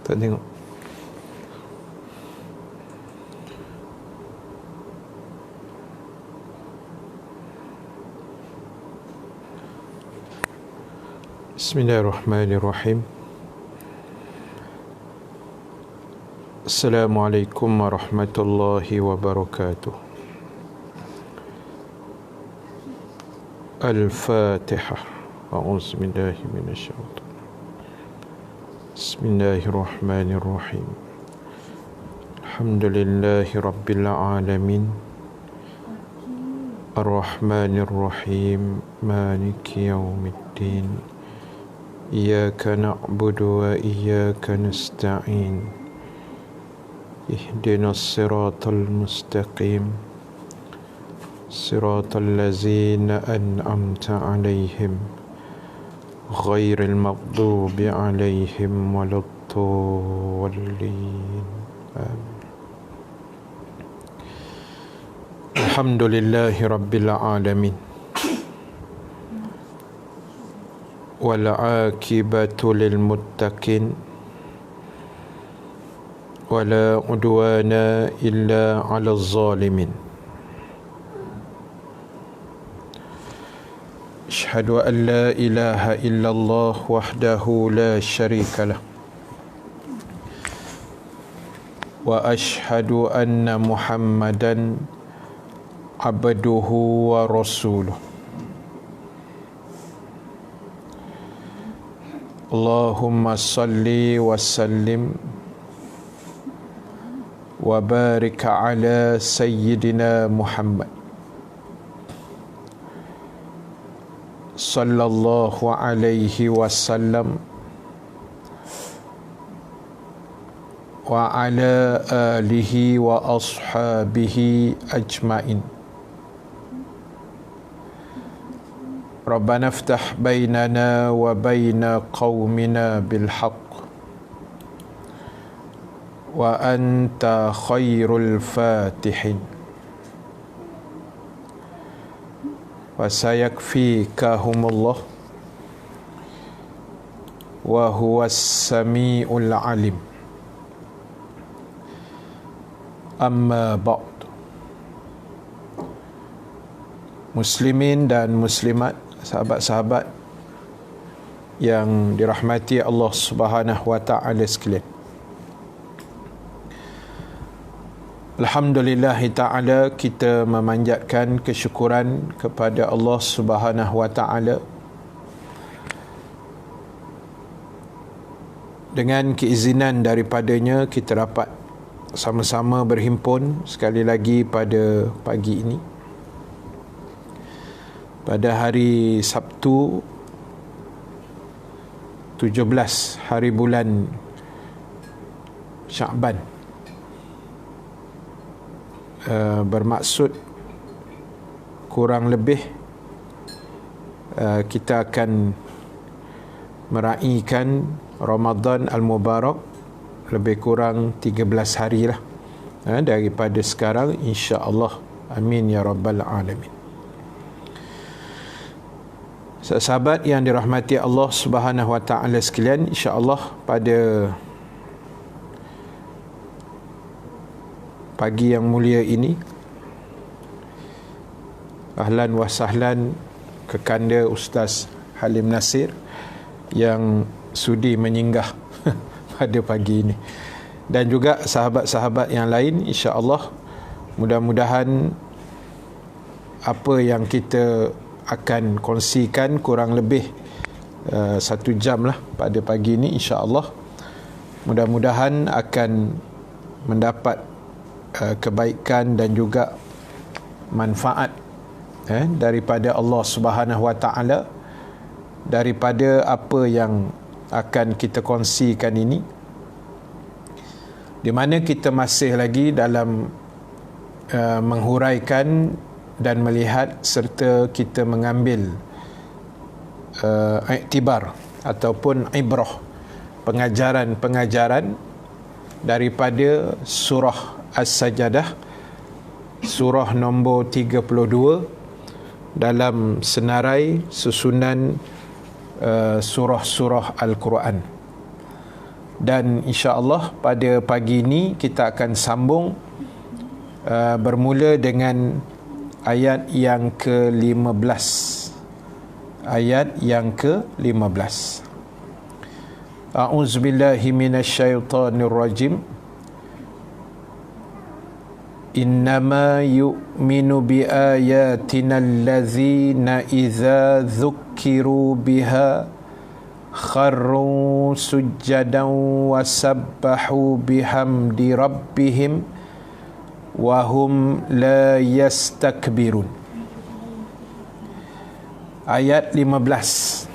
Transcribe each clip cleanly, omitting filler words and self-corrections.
Tak tengok. Bismillahirrahmanirrahim. Assalamualaikum warahmatullahi wabarakatuh. Al-Fatihah. A'udzubillahi minasyaitonir. Bismillahirrahmanirrahim. Alhamdulillahi rabbil alamin. Ar-Rahmanir-Rahim. Maliki yaumiddin. Iyyaka na'budu wa iyyaka nasta'in. Ihdinas siratal mustaqim. Siratal ladzina an'amta 'alaihim ghairil maghdubi 'alaihim waladdallin. Amin. Alhamdulillahi rabbil alamin. Wal 'aqibatu lil muttaqin. Wala 'udwana illa 'alal zalimin. Asyhadu an la ilaha illallah wahdahu la syarika lah. Wa asyhadu anna Muhammadan abduhu wa rasuluh. Allahumma salli wa sallim wa barik ala sayyidina Muhammad sallallahu alaihi wasallam wa ala alihi wa ashabihi ajmain. Rabbana iftah bainana wa baina qaumina bil haqq wa anta khairul fatihin. Wa sayakfikahumullah wa huwas samiul alim. Amma ba'd. Muslimin dan muslimat, sahabat-sahabat yang dirahmati Allah Subhanahu wa taala sekalian. Alhamdulillah ta'ala, kita memanjatkan kesyukuran kepada Allah Subhanahu wa ta'ala dengan keizinan daripadanya kita dapat sama-sama berhimpun sekali lagi pada pagi ini, pada hari Sabtu 17 hari bulan Sya'ban. Bermaksud kurang lebih kita akan meraihkan Ramadan Al-Mubarak lebih kurang 13 hari lah daripada sekarang, insya-Allah. Amin ya rabbal alamin. Sahabat yang dirahmati Allah Subhanahu wa taala sekalian, insya-Allah pada pagi yang mulia ini, ahlan wa sahlan kekanda Ustaz Halim Nasir yang sudi menyinggah pada pagi ini, dan juga sahabat-sahabat yang lain. insya-Allah mudah-mudahan apa yang kita akan kongsikan kurang lebih 1 jam lah pada pagi ini, insya-Allah mudah-mudahan akan mendapat kebaikan dan juga manfaat daripada Allah Subhanahu wa taala, daripada apa yang akan kita kongsikan ini, di mana kita masih lagi dalam menghuraikan dan melihat serta kita mengambil iktibar ataupun ibrah, pengajaran-pengajaran daripada surah As-Sajdah, surah nombor 32 dalam senarai susunan surah-surah Al-Quran. Dan insya-Allah pada pagi ini kita akan sambung bermula dengan ayat yang ke-15. Ayat yang ke-15. A'udzubillahi minasyaitonirrajim. Innama yu'minu biayatina allazina idza dzukkiru biha kharru sujjadan wa sabbahu bihamdi rabbihim wa hum la yastakbirun. Ayat 15.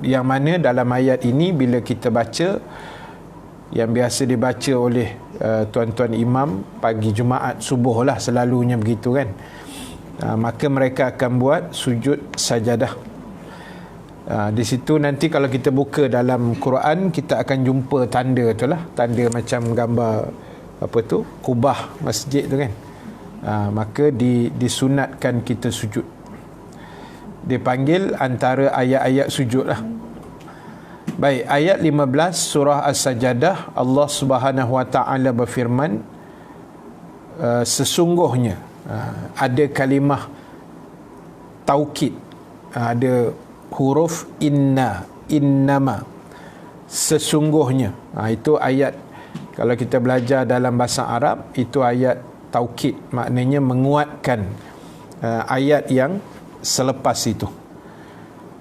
Yang mana dalam ayat ini bila kita baca, yang biasa dibaca oleh tuan-tuan imam pagi Jumaat subuh lah, selalunya begitu kan, maka mereka akan buat sujud sajadah. Di situ nanti kalau kita buka dalam Quran, kita akan jumpa tanda tu lah, tanda macam gambar apa tu, kubah masjid tu kan. Maka disunatkan kita sujud. Dipanggil antara ayat-ayat sujud lah. Baik, ayat 15 surah As-Sajadah, Allah Subhanahu Wa Ta'ala berfirman, sesungguhnya, ada kalimah taukid, ada huruf inna, innama, sesungguhnya. Itu ayat, kalau kita belajar dalam bahasa Arab, itu ayat taukid, maknanya menguatkan ayat yang selepas itu.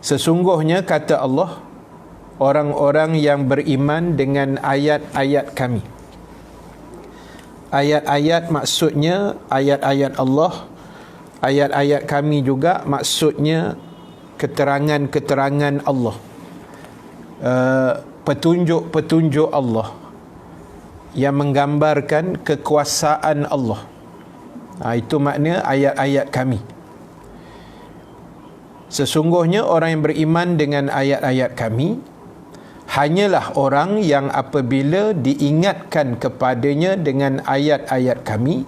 Sesungguhnya, kata Allah, orang-orang yang beriman dengan ayat-ayat kami. Ayat-ayat maksudnya ayat-ayat Allah, ayat-ayat kami juga maksudnya keterangan-keterangan Allah, petunjuk-petunjuk Allah yang menggambarkan kekuasaan Allah. Itu makna ayat-ayat kami. Sesungguhnya orang yang beriman dengan ayat-ayat kami hanyalah orang yang apabila diingatkan kepadanya dengan ayat-ayat kami,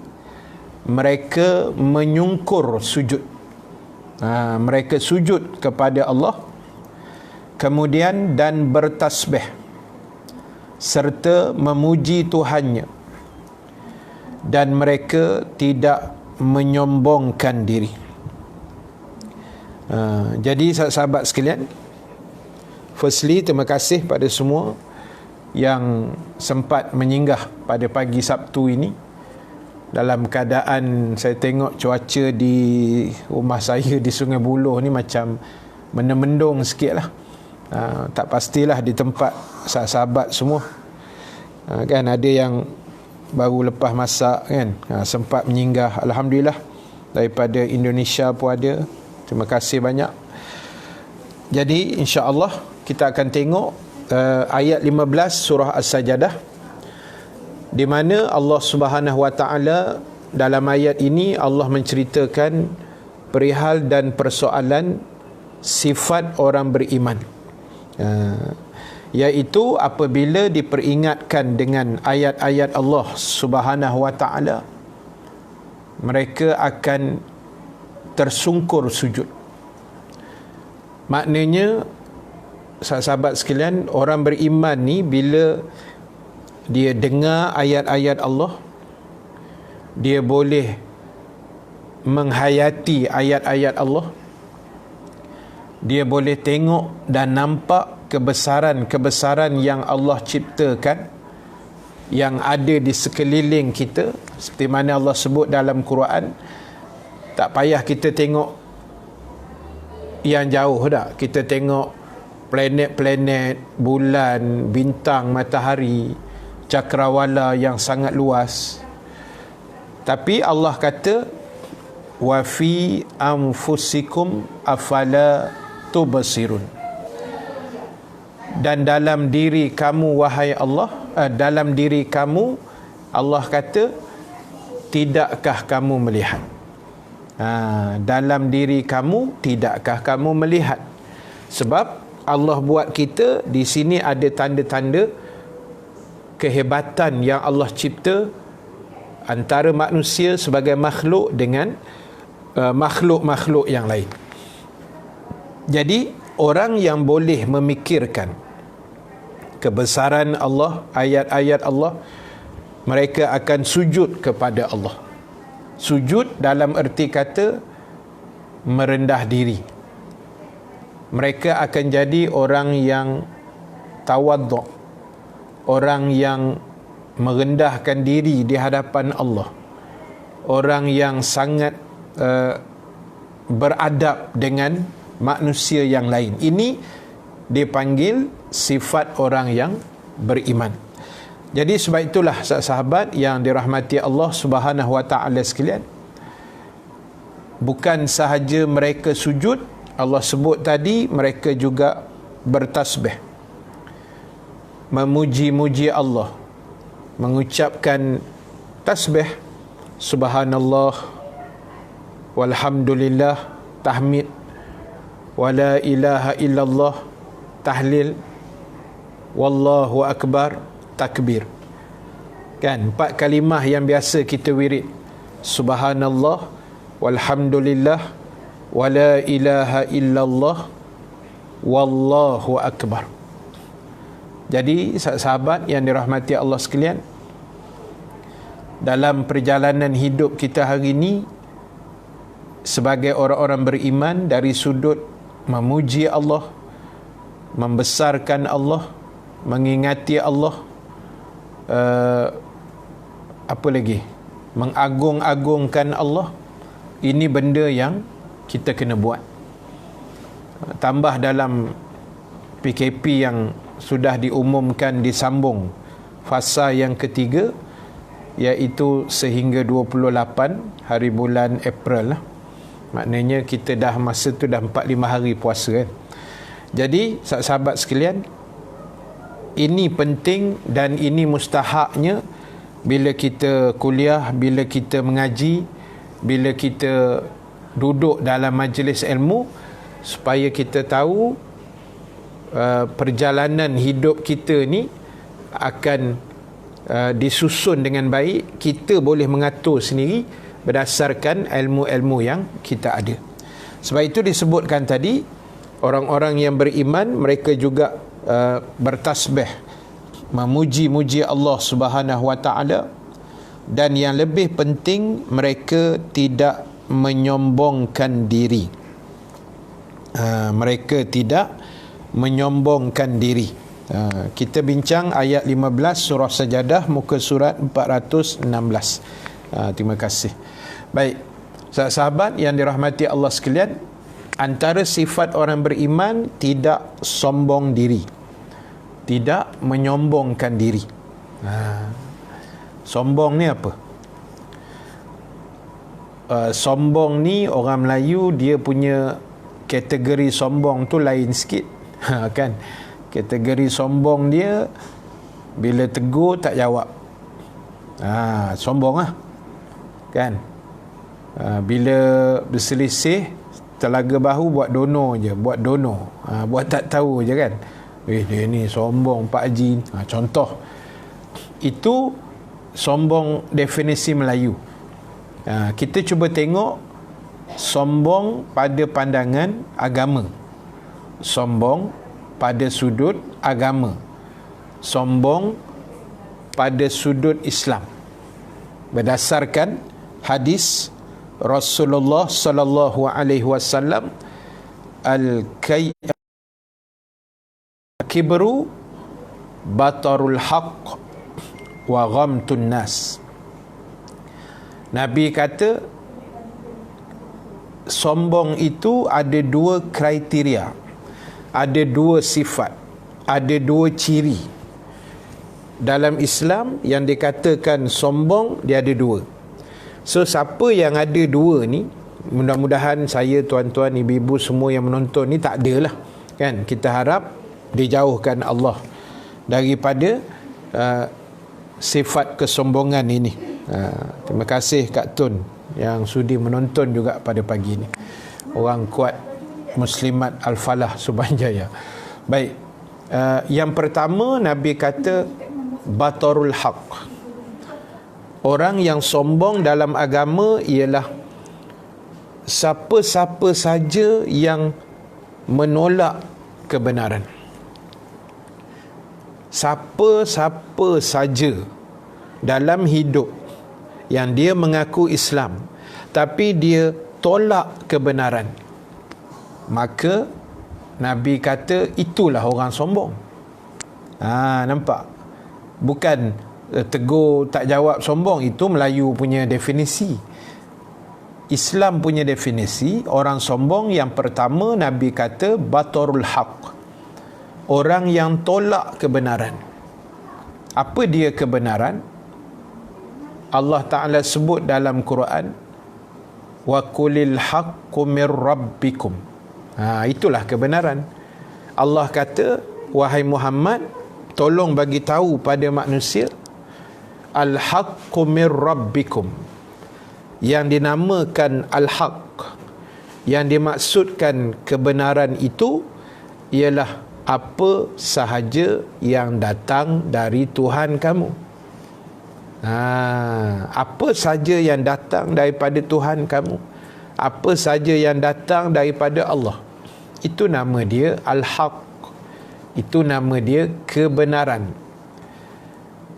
mereka menyungkur sujud. Mereka sujud kepada Allah, kemudian dan bertasbih serta memuji Tuhannya, dan mereka tidak menyombongkan diri. Jadi sahabat sekalian, firstly, terima kasih pada semua yang sempat menyinggah pada pagi Sabtu ini. Dalam keadaan saya tengok cuaca di rumah saya di Sungai Buloh ni macam mendung sikit lah. Tak pastilah di tempat sahabat semua. Kan ada yang baru lepas masak kan, sempat menyinggah. Alhamdulillah, daripada Indonesia pun ada. Terima kasih banyak. Jadi insya-Allah kita akan tengok ayat 15 surah As-Sajadah, di mana Allah Subhanahu Wa Ta'ala dalam ayat ini Allah menceritakan perihal dan persoalan sifat orang beriman, iaitu apabila diperingatkan dengan ayat-ayat Allah Subhanahu Wa Ta'ala, mereka akan tersungkur sujud. Maknanya, sahabat sekalian, orang beriman ni bila dia dengar ayat-ayat Allah, dia boleh menghayati ayat-ayat Allah, dia boleh tengok dan nampak kebesaran-kebesaran yang Allah ciptakan, yang ada di sekeliling kita. Seperti mana Allah sebut dalam Quran, tak payah kita tengok yang jauh dah, kita tengok planet-planet, bulan, bintang, matahari, cakrawala yang sangat luas. Tapi Allah kata, wa fi anfusikum afala tubsirun, dan dalam diri kamu wahai Allah, dalam diri kamu, Allah kata, tidakkah kamu melihat? Dalam diri kamu, tidakkah kamu melihat? Sebab Allah buat kita di sini ada tanda-tanda kehebatan yang Allah cipta antara manusia sebagai makhluk dengan makhluk-makhluk yang lain. Jadi orang yang boleh memikirkan kebesaran Allah, ayat-ayat Allah, mereka akan sujud kepada Allah. Sujud dalam erti kata merendah diri. Mereka akan jadi orang yang tawadhu', orang yang merendahkan diri di hadapan Allah, orang yang sangat beradab dengan manusia yang lain. Ini dipanggil sifat orang yang beriman. Jadi sebab itulah sahabat yang dirahmati Allah Subhanahu wa taala sekalian, bukan sahaja mereka sujud, Allah sebut tadi mereka juga bertasbih, memuji-muji Allah, mengucapkan tasbih, subhanallah, walhamdulillah, tahmid, wala ilaha illallah, tahlil, wallahu akbar, takbir. Kan 4 kalimah yang biasa kita wirid. Subhanallah, walhamdulillah, wala ilaha illallah, wallahu akbar. Jadi sahabat yang dirahmati Allah sekalian, dalam perjalanan hidup kita hari ini sebagai orang-orang beriman, dari sudut memuji Allah, membesarkan Allah, mengingati Allah, apa lagi, mengagung-agungkan Allah, ini benda yang kita kena buat. Tambah dalam PKP yang sudah diumumkan disambung fasa yang ketiga, iaitu sehingga 28 hari bulan April lah. Maknanya kita dah masa tu dah 4-5 hari puasa kan. Jadi sahabat sekalian, ini penting dan ini mustahaknya bila kita kuliah, bila kita mengaji, bila kita duduk dalam majlis ilmu, supaya kita tahu perjalanan hidup kita ni akan disusun dengan baik. Kita boleh mengatur sendiri berdasarkan ilmu-ilmu yang kita ada. Sebab itu disebutkan tadi, orang-orang yang beriman mereka juga bertasbih, memuji-muji Allah Subhanahu wa taala, dan yang lebih penting mereka tidak menyombongkan diri. Mereka tidak menyombongkan diri. Kita bincang ayat 15 surah Sajadah, muka surat 416. Terima kasih. Baik, sahabat yang dirahmati Allah sekalian, antara sifat orang beriman tidak sombong diri, tidak menyombongkan diri. Sombong ni apa? Sombong ni orang Melayu dia punya kategori sombong tu lain sikit. Kan? Kategori sombong dia bila tegur tak jawab. Sombong lah. Kan? Bila berselisih telaga bahu buat dono je, buat dono. Buat tak tahu je kan. Dia ni sombong Pak Haji. Contoh. Itu sombong definisi Melayu. Kita cuba tengok sombong pada pandangan agama, sombong pada sudut agama, sombong pada sudut Islam, berdasarkan hadis Rasulullah sallallahu alaihi wasallam, al-kibru batarul haqq wa ghamtun nas. Nabi kata sombong itu ada 2 kriteria, ada 2 sifat, ada 2 ciri. Dalam Islam yang dikatakan sombong, dia ada 2. So siapa yang ada 2 ni, mudah-mudahan saya, tuan-tuan, ibu-ibu semua yang menonton ni tak adalah, kan? Kita harap dijauhkan Allah daripada sifat kesombongan ini. Terima kasih Kak Tun yang sudi menonton juga pada pagi ini. Orang kuat Muslimat Al-Falah Subanjaya. Baik, yang pertama Nabi kata batarul haq. Orang yang sombong dalam agama ialah siapa-siapa saja yang menolak kebenaran. siapa-siapa saja dalam hidup yang dia mengaku Islam tapi dia tolak kebenaran, maka Nabi kata itulah orang sombong. Nampak? Bukan tegur tak jawab sombong, itu Melayu punya definisi. Islam punya definisi orang sombong yang pertama Nabi kata batarul haq, orang yang tolak kebenaran. Apa dia kebenaran? Allah Ta'ala sebut dalam Quran, wa qulil haqqu mir rabbikum. Itulah kebenaran. Allah kata, wahai Muhammad, tolong bagi tahu pada manusia, al haqqu mir rabbikum. Yang dinamakan al-haq, yang dimaksudkan kebenaran itu ialah apa sahaja yang datang dari Tuhan kamu. Apa saja yang datang daripada Tuhan kamu, apa saja yang datang daripada Allah, itu nama dia al-haq, itu nama dia kebenaran.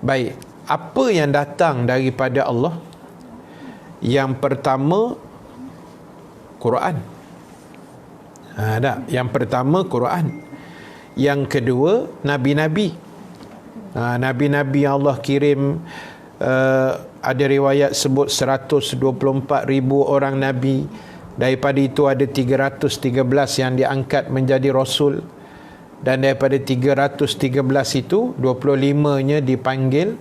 Baik, apa yang datang daripada Allah? Yang pertama Quran. Yang pertama Quran. Yang kedua nabi-nabi. Nabi-nabi yang Allah kirim, ada riwayat sebut 124,000 orang nabi. Daripada itu ada 313 yang diangkat menjadi rasul, dan daripada 313 itu 25-nya dipanggil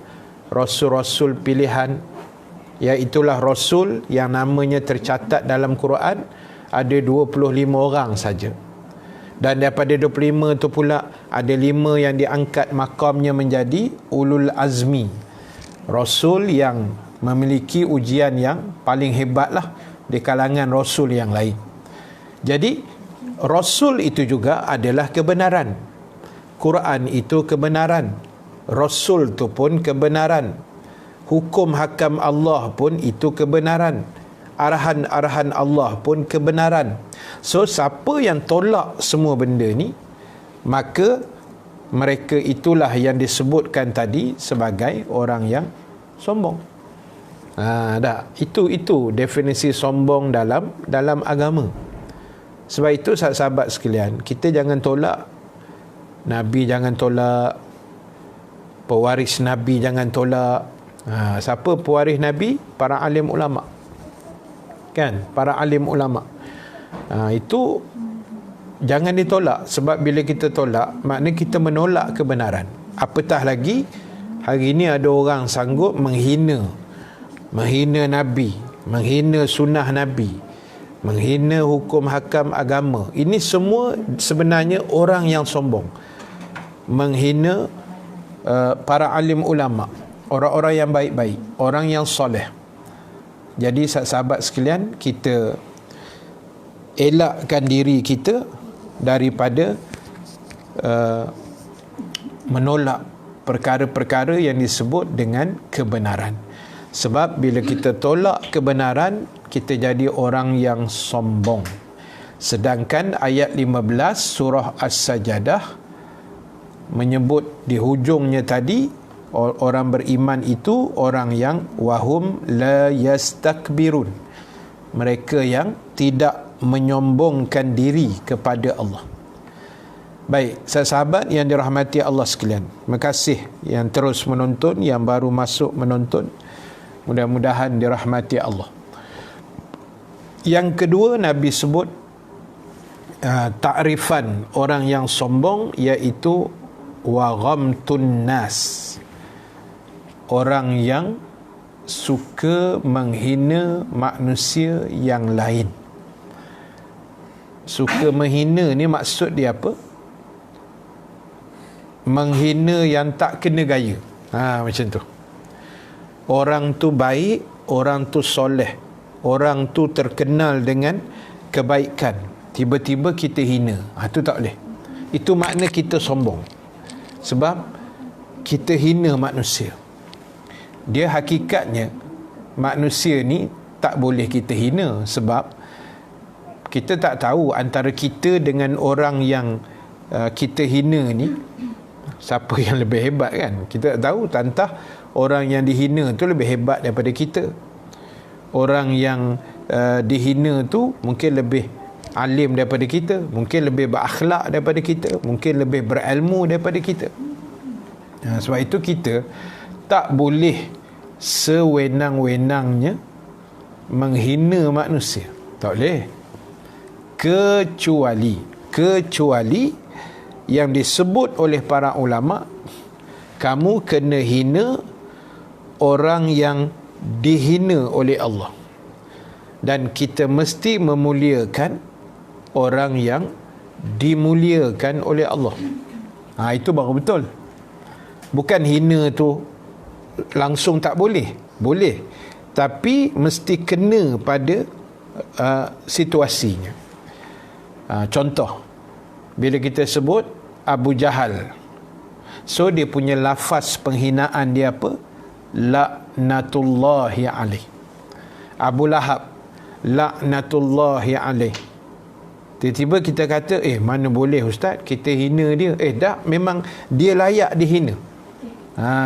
rasul-rasul pilihan. Iaitulah rasul yang namanya tercatat dalam Quran ada 25 orang saja. Dan daripada 25 itu pula ada 5 yang diangkat makamnya menjadi ulul azmi, rasul yang memiliki ujian yang paling hebatlah di kalangan rasul yang lain. Jadi rasul itu juga adalah kebenaran. Quran itu kebenaran, rasul itu pun kebenaran. Hukum hakam Allah pun itu kebenaran. Arahan-arahan Allah pun kebenaran. So, siapa yang tolak semua benda ni, maka mereka itulah yang disebutkan tadi sebagai orang yang sombong. Itu definisi sombong dalam agama. Sebab itu sahabat sekalian, kita jangan tolak Nabi, jangan tolak pewaris Nabi, jangan tolak. Siapa pewaris Nabi? Para alim ulama, kan? Para alim ulama. Itu jangan ditolak. Sebab bila kita tolak, maknanya kita menolak kebenaran. Apatah lagi hari ini ada orang sanggup menghina Nabi, menghina sunnah Nabi, menghina hukum hakam agama. Ini semua sebenarnya orang yang sombong, menghina para alim ulama, orang-orang yang baik-baik, orang yang soleh. Jadi sahabat sekalian, kita elakkan diri kita daripada menolak perkara-perkara yang disebut dengan kebenaran. Sebab bila kita tolak kebenaran, kita jadi orang yang sombong. Sedangkan ayat 15 surah As-Sajadah menyebut di hujungnya tadi, orang beriman itu orang yang wahum la yastakbirun, mereka yang tidak menyombongkan diri kepada Allah. Baik, sahabat yang dirahmati Allah sekalian, terima kasih yang terus menonton, yang baru masuk menonton, mudah-mudahan dirahmati Allah. Yang kedua, Nabi sebut takrifan orang yang sombong, iaitu wa ghamtun nas, orang yang suka menghina manusia yang lain. Suka menghina ni maksud dia apa? Menghina yang tak kena gaya. Macam tu. Orang tu baik, orang tu soleh, orang tu terkenal dengan kebaikan, tiba-tiba kita hina. Itu tak boleh. Itu makna kita sombong. Sebab kita hina manusia. Dia hakikatnya manusia ni tak boleh kita hina, sebab kita tak tahu antara kita dengan orang yang kita hina ni Siapa yang lebih hebat kan? Kita tak tahu, tantah orang yang dihina tu lebih hebat daripada kita. Orang yang dihina tu mungkin lebih alim daripada kita, mungkin lebih berakhlak daripada kita, mungkin lebih berilmu daripada kita. Sebab itu kita tak boleh sewenang-wenangnya menghina manusia. Tak boleh. Kecuali yang disebut oleh para ulama, kamu kena hina orang yang dihina oleh Allah, dan kita mesti memuliakan orang yang dimuliakan oleh Allah. Itu baru betul. Bukan hina tu langsung tak boleh. Boleh, tapi mesti kena pada situasinya. Contoh, bila kita sebut Abu Jahal, so dia punya lafaz penghinaan dia apa? Laknatullahi alaih. Abu Lahab, laknatullahi alaih. Tiba-tiba kita kata, mana boleh ustaz kita hina dia. Tak, memang dia layak dihina.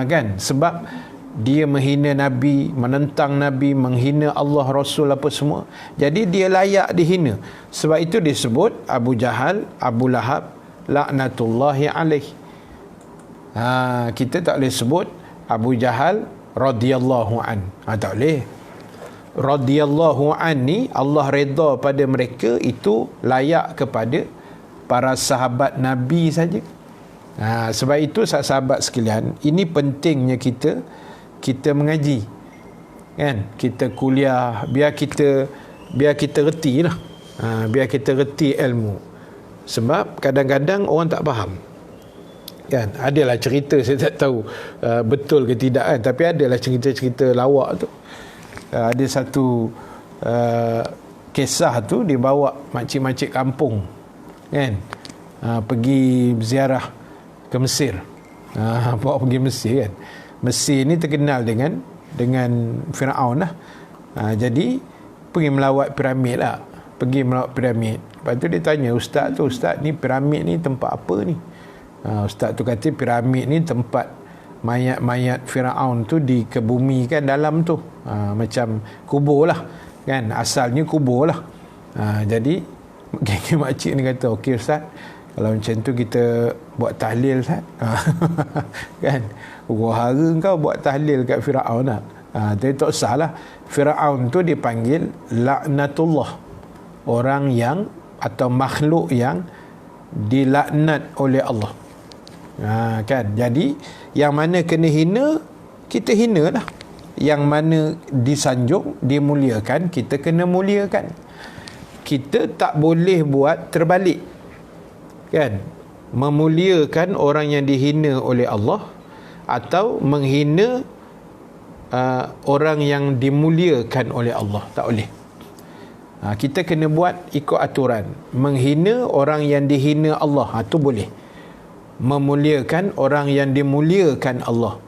Kan? Sebab dia menghina Nabi, menentang Nabi, menghina Allah, Rasul, apa semua. Jadi dia layak dihina. Sebab itu disebut Abu Jahal, Abu Lahab, laknatullahi alaih. Kita tak boleh sebut Abu Jahal radhiyallahu an. Tak boleh. Radhiyallahu an ni Allah redha pada mereka, itu layak kepada para sahabat Nabi saja. Sebab itu sahabat sekalian, ini pentingnya kita mengaji, kan? Kita kuliah biar kita reti lah. Biar kita reti ilmu. Sebab kadang-kadang orang tak faham, kan? Adalah cerita, saya tak tahu betul ke tidak kan, tapi adalah cerita-cerita lawak tu. Ada satu kisah tu, dia bawa makcik-makcik kampung, kan, pergi ziarah ke Mesir. Bawa pergi Mesir, kan. Mesir ni terkenal dengan Firaun lah. Jadi pergi melawat piramid lah. Lepas tu dia tanya ustaz tu, ustaz ni piramid ni tempat apa ni? Ustaz tu kata piramid ni tempat mayat-mayat Firaun tu dikebumikan dalam tu. Macam kubur lah, kan, asalnya kubur lah. Jadi geng makcik ni kata, okey ustaz, kalau macam tu kita buat tahlil ustaz. Kan, huru-hara kau buat tahlil kat Firaun lah. Tapi tak salah, Firaun tu dipanggil laknatullah, orang yang atau makhluk yang dilaknat oleh Allah. Kan, jadi yang mana kena hina, kita hina lah. Yang mana disanjung, dimuliakan, kita kena muliakan. Kita tak boleh buat terbalik, kan, memuliakan orang yang dihina oleh Allah atau menghina orang yang dimuliakan oleh Allah. Tak boleh. Kita kena buat ikut aturan. Menghina orang yang dihina Allah, itu boleh. Memuliakan orang yang dimuliakan Allah,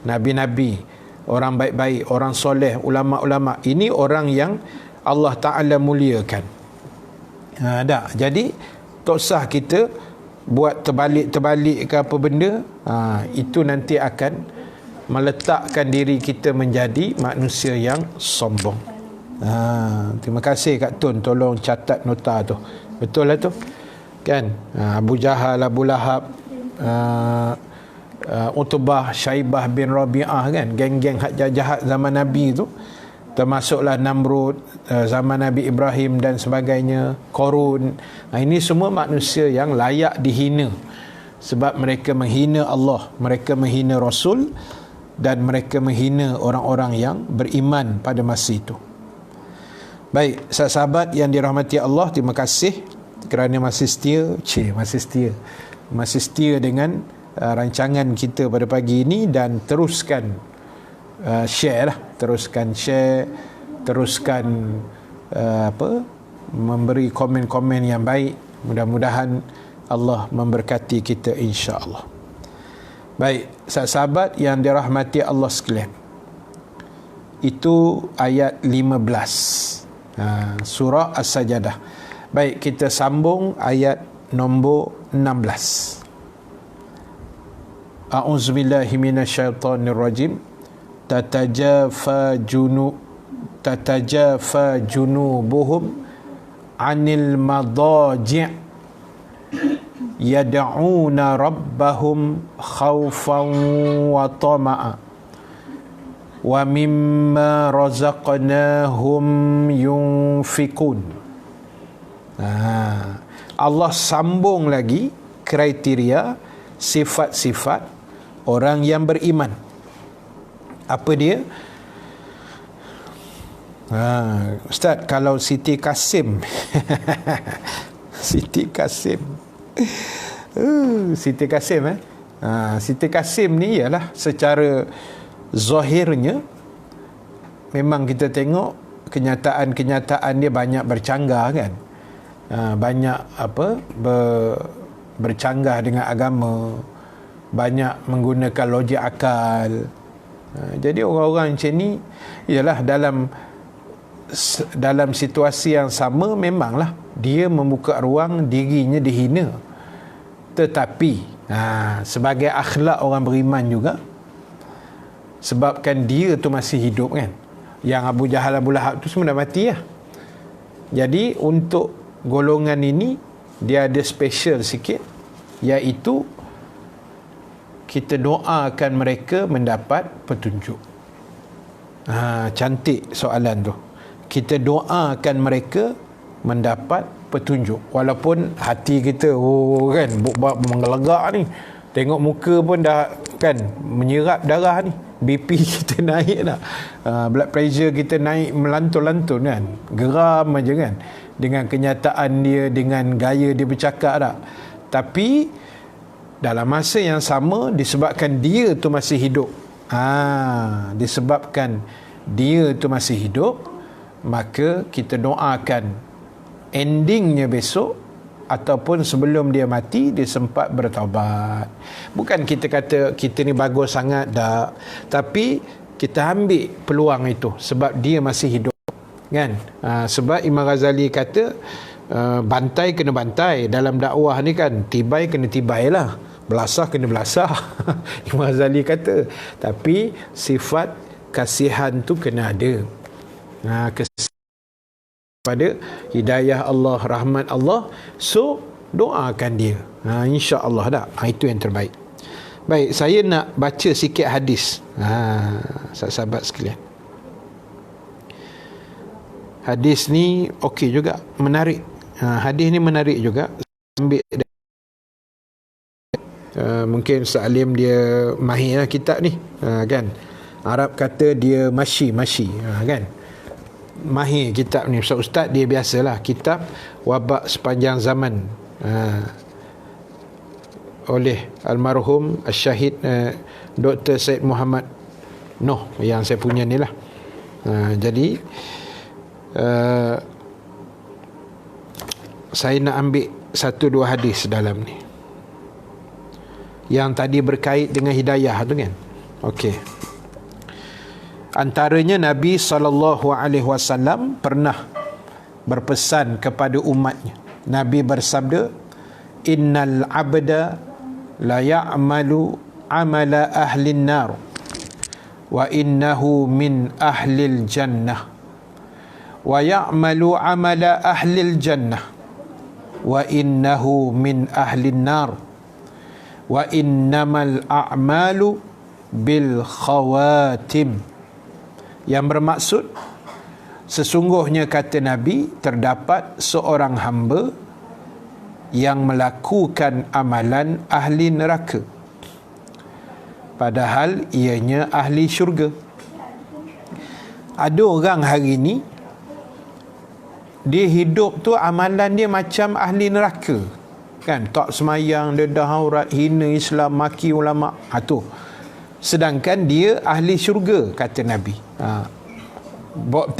nabi-nabi, orang baik-baik, orang soleh, ulama-ulama, ini orang yang Allah Ta'ala muliakan. Jadi tak usah kita buat terbalik-terbalik ke apa benda. Itu nanti akan meletakkan diri kita menjadi manusia yang sombong. Terima kasih Kak Tun, tolong catat nota tu. Betul lah tu, kan? Abu Jahal, Abu Lahab, Utbah, Syaibah bin Rabi'ah, kan, geng-geng hak jahat zaman Nabi tu, termasuklah Namrud zaman Nabi Ibrahim dan sebagainya, Korun. Ini semua manusia yang layak dihina sebab mereka menghina Allah, mereka menghina Rasul, dan mereka menghina orang-orang yang beriman pada masa itu. Baik, sahabat yang dirahmati Allah, terima kasih kerana masih setia dengan rancangan kita pada pagi ini, dan teruskan share, memberi komen-komen yang baik. Mudah-mudahan Allah memberkati kita, insya-Allah. Baik, sahabat yang dirahmati Allah sekalian, itu ayat 15 surah As-Sajdah. Baik, kita sambung ayat nombor 16. a'udzubillahi minasyaitonirrajim. Tatajafa junubuhum 'anil madaji' yad'una rabbahum khaufan wa tama'a wa mimma razaqnahum yunfikun. Allah sambung lagi kriteria sifat-sifat orang yang beriman. Apa dia? Ustaz, kalau Siti Kasim Siti Kasim Siti Kasim Siti Kasim ni ialah secara zahirnya memang kita tengok kenyataan-kenyataan dia banyak bercanggah kan. Banyak bercanggah dengan agama, banyak menggunakan logik akal. Jadi orang-orang macam ni ialah dalam situasi yang sama memanglah dia membuka ruang dirinya dihina. Tetapi sebagai akhlak orang beriman juga, sebabkan dia tu masih hidup kan. Yang Abu Jahal, Abu Lahab tu semua dah mati lah. Jadi untuk golongan ini dia ada special sikit, iaitu kita doakan mereka mendapat petunjuk. Cantik soalan tu. Kita doakan mereka mendapat petunjuk. Walaupun hati kita kan menggelegak ni, tengok muka pun dah kan menyerap darah ni, BP kita naik dah, blood pressure kita naik melantun-lantun kan, geram aja kan dengan kenyataan dia, dengan gaya dia bercakap tak. Tapi dalam masa yang sama, disebabkan dia tu masih hidup, disebabkan dia tu masih hidup, maka kita doakan endingnya besok ataupun sebelum dia mati, dia sempat bertaubat. Bukan kita kata kita ni bagus sangat, tak, tapi kita ambil peluang itu sebab dia masih hidup kan. Sebab Imam Ghazali kata bantai kena bantai dalam dakwah ni kan, tibai kena tibai lah, belasah kena belasah. Imam Ghazali kata, tapi sifat kasihan tu kena ada. Pada hidayah Allah, rahmat Allah, so doakan dia, insya-Allah dah. Itu yang terbaik. Baik, saya nak baca sikit hadis, sahabat sekalian. Hadis ni okey juga, menarik. Hadis ni menarik juga. Ambil mungkin Ustaz Alim dia mahir kitab ni, kan. Arab kata dia mashi kan. Mahir kitab ni. Ustaz dia biasalah kitab Wabak Sepanjang Zaman, oleh almarhum Syahid Dr. Said Muhammad Noh, yang saya punya ni lah. Jadi saya nak ambil satu dua hadis dalam ni yang tadi berkait dengan hidayah tu kan. Okey. Antaranya Nabi SAW pernah berpesan kepada umatnya. Nabi bersabda, innal abda la ya'malu amala ahlin nar wa innahu min ahlil jannah wa ya'malu amala ahlil jannah wa innahu min ahlin nar wa innamal a'malu bil khawatim. Yang bermaksud, sesungguhnya kata Nabi, terdapat seorang hamba yang melakukan amalan ahli neraka padahal ianya ahli syurga. Ada orang hari ni dia hidup tu amalan dia macam ahli neraka kan, tak semayang, dedah aurat, hina Islam, maki ulama, tu. Sedangkan dia ahli syurga kata Nabi. Bawa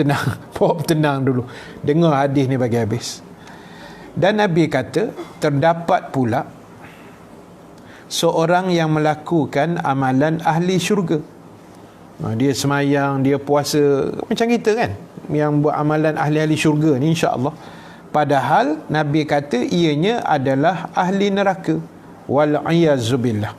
tenang dulu, dengar hadis ni bagi habis. Dan Nabi kata, terdapat pula seorang yang melakukan amalan ahli syurga. Dia semayang, dia puasa macam kita kan, yang buat amalan ahli-ahli syurga ni, insya-Allah. Padahal Nabi kata ianya adalah ahli neraka. Wal iyazubillah.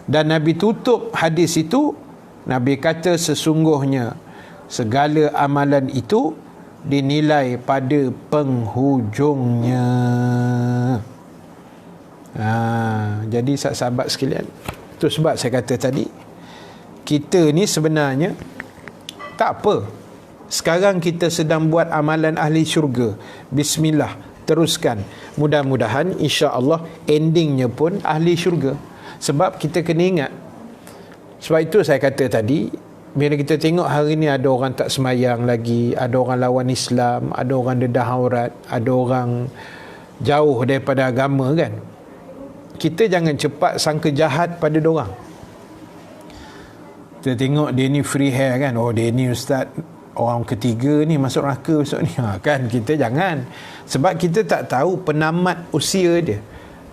Dan Nabi tutup hadis itu, Nabi kata sesungguhnya segala amalan itu dinilai pada penghujungnya. Jadi sahabat sekalian, itu sebab saya kata tadi, kita ni sebenarnya tak apa. Sekarang kita sedang buat amalan ahli syurga. Bismillah, teruskan. Mudah-mudahan insya-Allah endingnya pun ahli syurga. Sebab kita kena ingat, sebab itu saya kata tadi, bila kita tengok hari ni ada orang tak semayang lagi, ada orang lawan Islam, ada orang dedah aurat, ada orang jauh daripada agama kan, kita jangan cepat sangka jahat pada diorang. Kita tengok dia ni free hair kan, oh dia ni ustaz orang ketiga ni masuk neraka besok ni, kan, kita jangan. Sebab kita tak tahu penamat usia dia,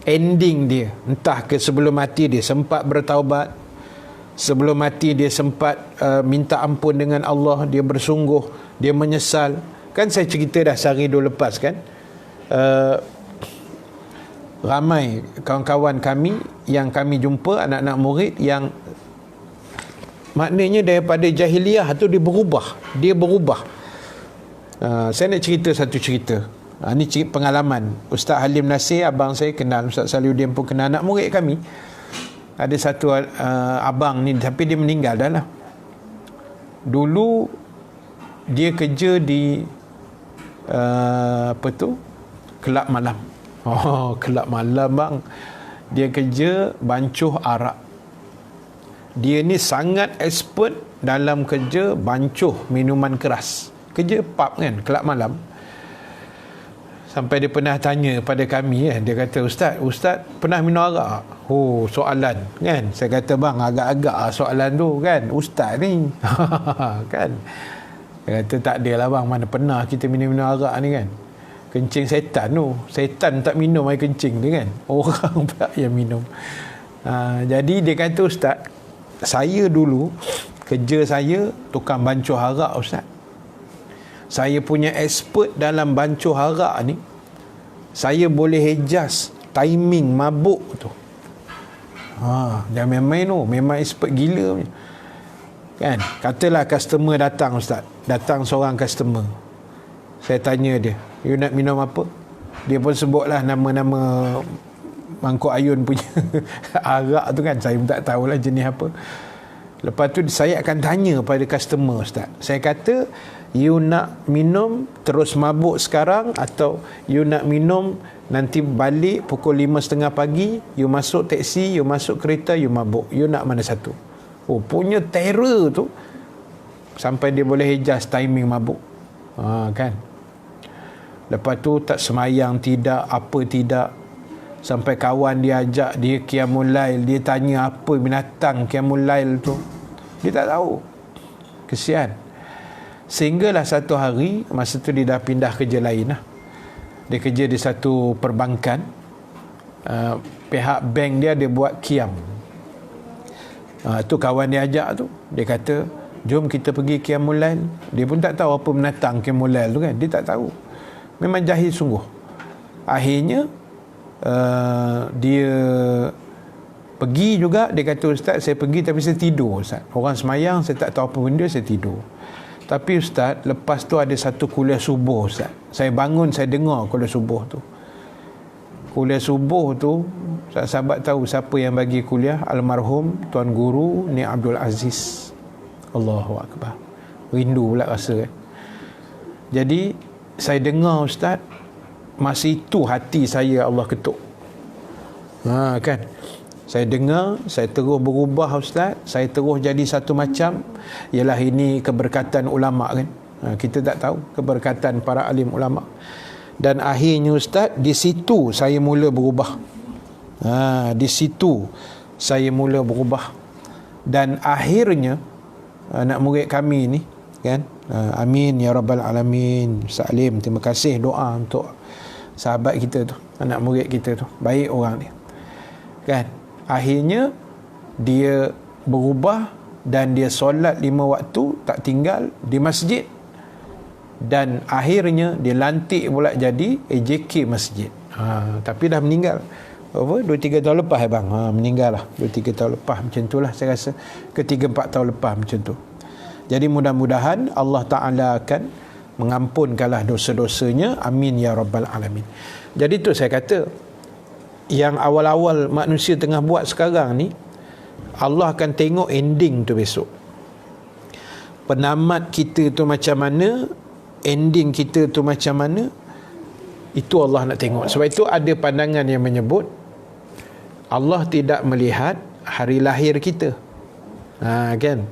ending dia, entah ke sebelum mati dia sempat bertaubat, sebelum mati dia sempat minta ampun dengan Allah, dia bersungguh, dia menyesal. Kan saya cerita dah sehari dulu lepas kan, ramai kawan-kawan kami yang kami jumpa, anak-anak murid yang maknanya daripada jahiliah tu dia berubah. Saya nak cerita satu cerita. Ini pengalaman Ustaz Halim Nasir, abang saya kenal, Ustaz Saliuddin pun kenal, anak murid kami. Ada satu abang ni, tapi dia meninggal dah lah. Dulu dia kerja di kelab malam. Kelab malam bang. Dia kerja bancuh arak. Dia ni sangat expert dalam kerja bancuh minuman keras. Kerja pub kan, kelab malam. Sampai dia pernah tanya pada kami, dia kata, Ustaz pernah minum arak? Oh, soalan kan. Saya kata, bang, agak-agak soalan tu kan, Ustaz ni. Kan. Dia kata, tak adalah bang, mana pernah kita minum arak ni kan. Kencing setan tu. Setan tak minum air kencing tu kan. Orang pula yang minum. Jadi dia kata, Ustaz, saya dulu kerja saya tukang bancuh arak Ustaz. Saya punya expert dalam bancuh arak ni. Saya boleh adjust timing mabuk tu. Jangan main-main tu. Memang expert gila kan. Katalah customer datang Ustaz. Datang seorang customer. Saya tanya dia, you nak minum apa? Dia pun sebutlah nama-nama mangkuk ayun punya arak tu kan. Saya pun tak tahulah jenis apa. Lepas tu saya akan tanya pada customer Ustaz. Saya kata, you nak minum terus mabuk sekarang, atau you nak minum nanti balik pukul 5.30 pagi, you masuk teksi, you masuk kereta, you mabuk, you nak mana satu? Oh, punya terror tu sampai dia boleh adjust timing mabuk. Kan. Lepas tu tak semayang tidak, apa tidak. Sampai kawan dia ajak dia qiyamul lail, dia tanya apa binatang qiyamul lail tu, dia tak tahu. Kesian. Sehinggalah satu hari, masa tu dia dah pindah kerja lain lah. Dia kerja di satu perbankan. Pihak bank dia buat qiyam. Tu kawan dia ajak tu, dia kata, jom kita pergi qiyamul lail. Dia pun tak tahu apa binatang qiyamul lail tu kan. Dia tak tahu. Memang jahil sungguh. Akhirnya dia pergi juga. Dia kata, Ustaz, saya pergi tapi saya tidur Ustaz. Orang semayang, saya tak tahu apa benda, saya tidur. Tapi Ustaz, lepas tu ada satu kuliah subuh Ustaz. Saya bangun, saya dengar kuliah subuh tu. Kuliah subuh tu, sahabat tahu siapa yang bagi kuliah? Almarhum Tuan Guru Ni Abdul Aziz. Allahu Akbar. Rindu pula rasa kan. Jadi saya dengar Ustaz, masa itu hati saya Allah ketuk. Kan. Saya dengar, saya terus berubah Ustaz. Saya terus jadi satu macam. Ialah ini keberkatan ulama kan. Kita tak tahu keberkatan para alim ulama. Dan akhirnya Ustaz, di situ saya mula berubah. Di situ saya mula berubah. Dan akhirnya anak murid kami ni kan, amin ya rabbal alamin. Salim, terima kasih doa untuk sahabat kita tu, anak murid kita tu, baik orang dia kan. Akhirnya dia berubah dan dia solat 5 waktu tak tinggal di masjid. Dan akhirnya dia lantik pula jadi AJK masjid. Tapi dah meninggal. 2-3 tahun lepas bang, meninggal lah 2-3 tahun lepas, macam tu lah saya rasa, ke 3-4 tahun lepas macam tu. Jadi mudah-mudahan Allah Ta'ala akan mengampunkanlah dosa-dosanya, amin ya rabbal alamin. Jadi tu saya kata, yang awal-awal manusia tengah buat sekarang ni, Allah akan tengok ending tu besok. Penamat kita tu macam mana, ending kita tu macam mana, itu Allah nak tengok. Sebab itu ada pandangan yang menyebut Allah tidak melihat hari lahir kita. Kan?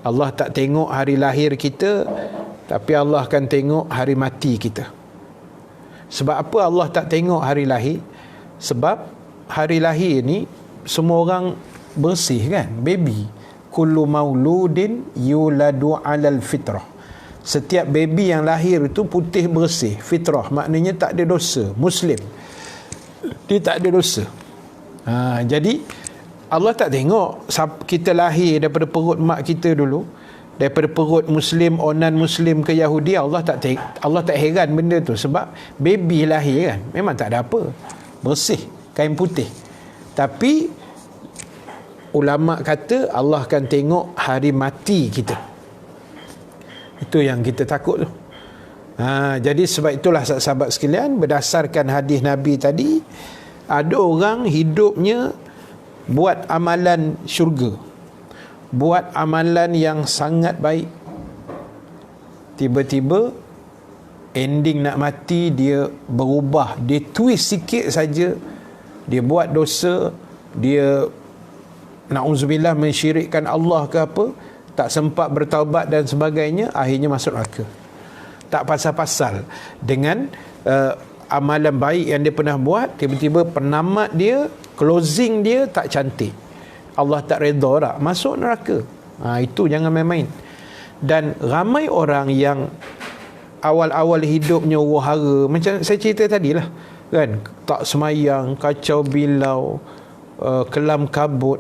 Allah tak tengok hari lahir kita, tapi Allah akan tengok hari mati kita. Sebab apa Allah tak tengok hari lahir? Sebab hari lahir ni semua orang bersih kan, baby. Kullu mauludin yuladu alal fitrah. Setiap baby yang lahir itu putih bersih, fitrah, maknanya tak ada dosa, muslim, dia tak ada dosa. Jadi Allah tak tengok kita lahir daripada perut mak kita dulu, daripada perut muslim, non muslim ke Yahudi. Allah tak heran benda tu, sebab baby lahir kan memang tak ada apa, bersih, kain putih. Tapi ulama kata Allah akan tengok hari mati kita. Itu yang kita takut tu. Jadi sebab itulah sahabat sekalian, berdasarkan hadis Nabi tadi, ada orang hidupnya buat amalan syurga, buat amalan yang sangat baik, tiba-tiba ending nak mati dia berubah, dia twist sikit saja, dia buat dosa, dia na'udzubillah mensyirikkan Allah ke apa, tak sempat bertaubat dan sebagainya, akhirnya masuk neraka. Tak pasal-pasal dengan amalan baik yang dia pernah buat, tiba-tiba penamat dia, closing dia tak cantik, Allah tak redha tak, masuk neraka. Itu jangan main-main. Dan ramai orang yang awal-awal hidupnya wahara, macam saya cerita tadilah kan, tak semayang, kacau bilau, kelam kabut,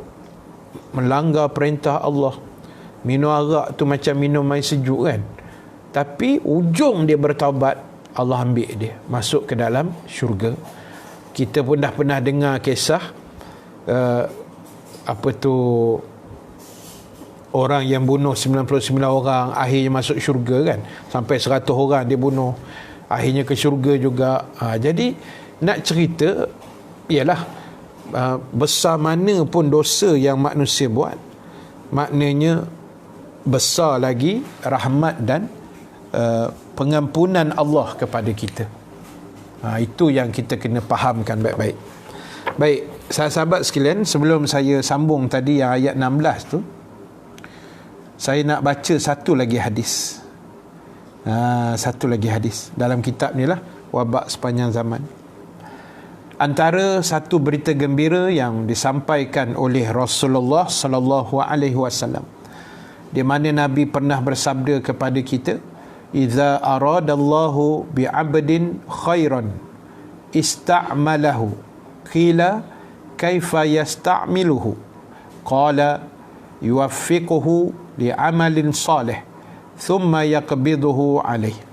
melanggar perintah Allah, minum arak tu macam minum air sejuk kan. Tapi ujung dia bertaubat, Allah ambil dia masuk ke dalam syurga. Kita pun dah pernah dengar kisah orang yang bunuh 99 orang akhirnya masuk syurga kan, sampai 100 orang dia bunuh, akhirnya ke syurga juga. Jadi nak cerita ialah besar mana pun dosa yang manusia buat, maknanya besar lagi rahmat dan pengampunan Allah kepada kita. Itu yang kita kena fahamkan baik-baik. Baik, sahabat sekalian, sebelum saya sambung tadi yang ayat 16 tu, saya nak baca satu lagi hadis. Satu lagi hadis dalam kitab ni lah, Wabak Sepanjang Zaman. Antara satu berita gembira yang disampaikan oleh Rasulullah sallallahu alaihi wasallam, di mana Nabi pernah bersabda kepada kita, "Idza aradallahu bi'abdin khairan ista'malahu, qila kaifa yasta'miluhu, qala yuwaffiquhu li'amalin salih thumma yaqbiduhu alaih."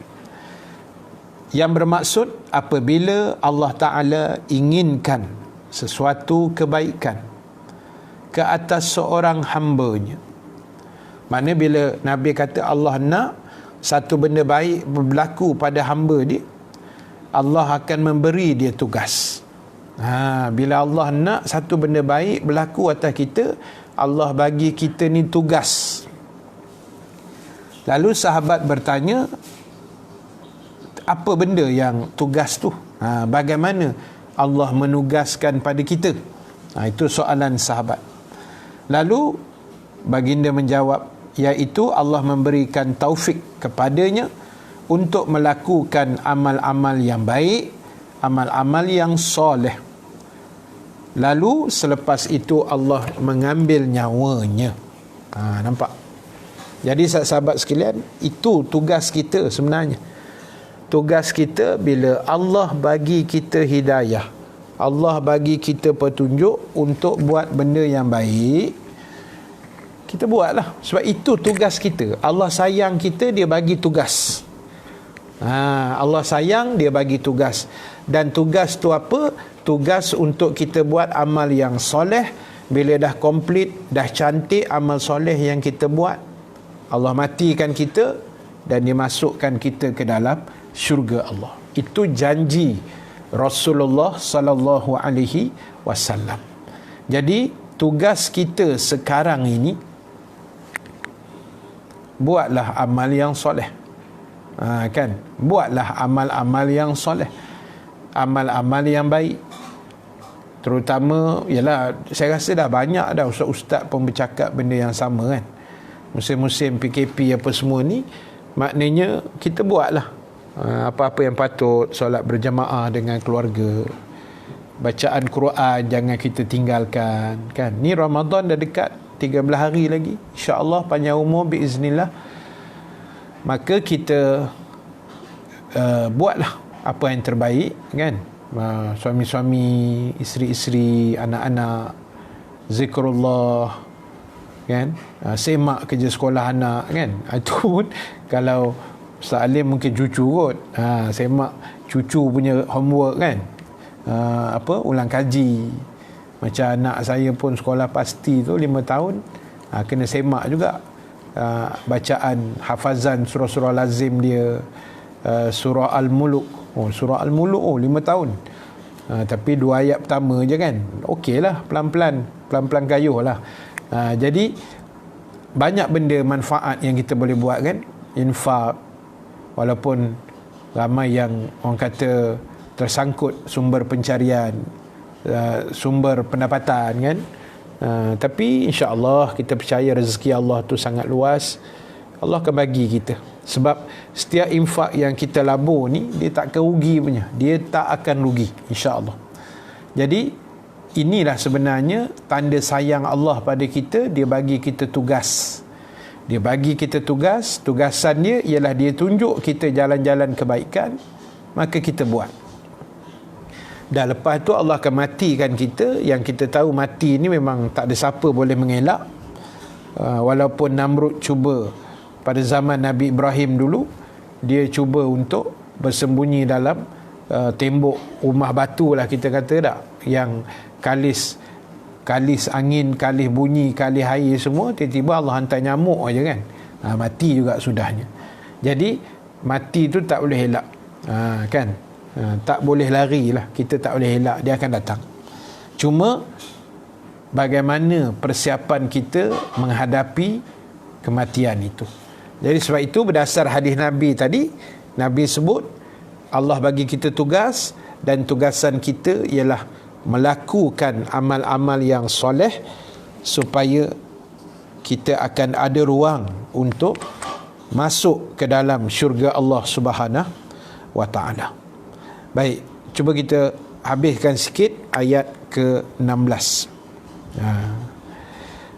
Yang bermaksud, apabila Allah Ta'ala inginkan sesuatu kebaikan ke atas seorang hambanya, maknanya bila Nabi kata Allah nak satu benda baik berlaku pada hamba dia, Allah akan memberi dia tugas. Bila Allah nak satu benda baik berlaku atas kita, Allah bagi kita ni tugas. Lalu sahabat bertanya, apa benda yang tugas tu? Bagaimana Allah menugaskan pada kita? Itu soalan sahabat. Lalu baginda menjawab, iaitu Allah memberikan taufik kepadanya untuk melakukan amal-amal yang baik, amal-amal yang soleh. Lalu selepas itu Allah mengambil nyawanya. Nampak? Jadi sahabat sekalian, itu tugas kita sebenarnya. Tugas kita bila Allah bagi kita hidayah, Allah bagi kita petunjuk untuk buat benda yang baik, kita buatlah. Sebab itu tugas kita. Allah sayang kita, dia bagi tugas. Allah sayang, dia bagi tugas. Dan tugas tu apa? Tugas untuk kita buat amal yang soleh. Bila dah komplit, dah cantik amal soleh yang kita buat, Allah matikan kita dan dia masukkan kita ke dalam syurga Allah. Itu janji Rasulullah sallallahu alaihi wasallam. Jadi tugas kita sekarang ini, buatlah amal yang soleh. Kan? Buatlah amal-amal yang soleh, amal-amal yang baik. Terutama, ialah saya rasa dah banyak dah ustaz-ustaz pun bercakap benda yang sama kan. Musim-musim PKP apa semua ni, maknanya kita buatlah apa-apa yang patut. Solat berjamaah dengan keluarga, bacaan Quran jangan kita tinggalkan kan. Ni Ramadan dah dekat 13 hari lagi, insya-Allah panjang umur biiznillah. Maka kita buatlah apa yang terbaik kan. Suami-suami, isteri-isteri, anak-anak, zikrullah kan, semak kerja sekolah anak kan. Itu pun kalau Ustaz Alim mungkin cucu kot, semak cucu punya homework kan, ulang kaji. Macam anak saya pun sekolah pasti tu 5 tahun, kena semak juga bacaan hafazan surah-surah lazim dia, surah Al-Muluk. Surah Al-Muluk 5 tahun, tapi 2 ayat pertama je kan. Okey lah, pelan-pelan kayuh lah. Jadi banyak benda manfaat yang kita boleh buat kan. Infak, walaupun ramai yang orang kata tersangkut sumber pencarian, sumber pendapatan kan, tapi insya-Allah kita percaya rezeki Allah tu sangat luas. Allah akan bagi kita. Sebab setiap infak yang kita labur ni, dia tak akan rugi punya. Dia tak akan rugi, insya-Allah. Jadi inilah sebenarnya tanda sayang Allah pada kita. Dia bagi kita tugas. Dia bagi kita tugas. Tugasan dia ialah dia tunjuk kita jalan-jalan kebaikan, maka kita buat. Dan lepas tu Allah akan matikan kita. Yang kita tahu mati ni memang tak ada siapa boleh mengelak. Walaupun Namrud cuba pada zaman Nabi Ibrahim dulu, dia cuba untuk bersembunyi dalam tembok rumah batu lah kita kata tak, yang kalis angin, kalis bunyi, kalis air semua, tiba-tiba Allah hantar nyamuk aja kan, mati juga sudahnya. Jadi mati tu tak boleh elak, kan, tak boleh lari lah, kita tak boleh elak, dia akan datang. Cuma bagaimana persiapan kita menghadapi kematian itu. Jadi sebab itu berdasar hadis Nabi tadi, Nabi sebut Allah bagi kita tugas, dan tugasan kita ialah melakukan amal-amal yang soleh supaya kita akan ada ruang untuk masuk ke dalam syurga Allah Subhanahu wa taala. Baik, cuba kita habiskan sikit ayat ke-16.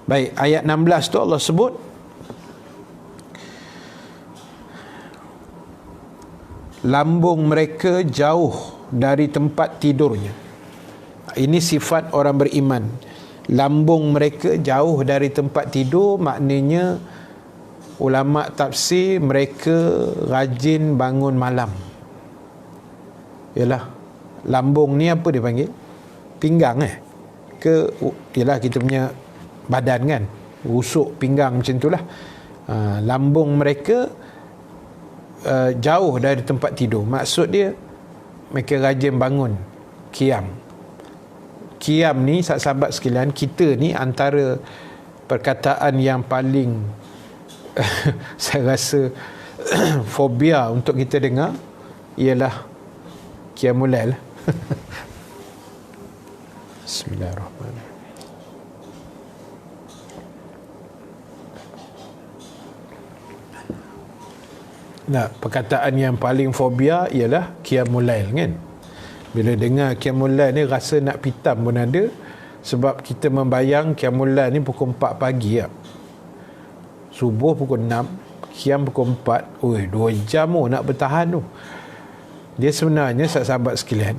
Baik, ayat 16 tu Allah sebut lambung mereka jauh dari tempat tidurnya. Ini sifat orang beriman. Lambung mereka jauh dari tempat tidur, maknanya ulama tafsir mereka rajin bangun malam. Yalah, lambung ni apa dia panggil? Pinggang ke ialah kita punya badan kan, rusuk pinggang macam itulah. Lambung mereka jauh dari tempat tidur. Maksud dia mereka rajin bangun qiyam. Qiyam ni sahabat sekalian, kita ni antara perkataan yang paling saya rasa fobia untuk kita dengar ialah qiyamul lail. Bismillahirrahmanirrahim. Nah, perkataan yang paling fobia ialah qiyamul lail kan. Bila dengar qiyamul lail ni rasa nak pitam pun ada, sebab kita membayang qiyamul lail ni pukul 4 pagi ya. Subuh pukul 6, qiyam pukul 4. Oi, 2 jam nak bertahan tu. Dia sebenarnya sahabat sekalian,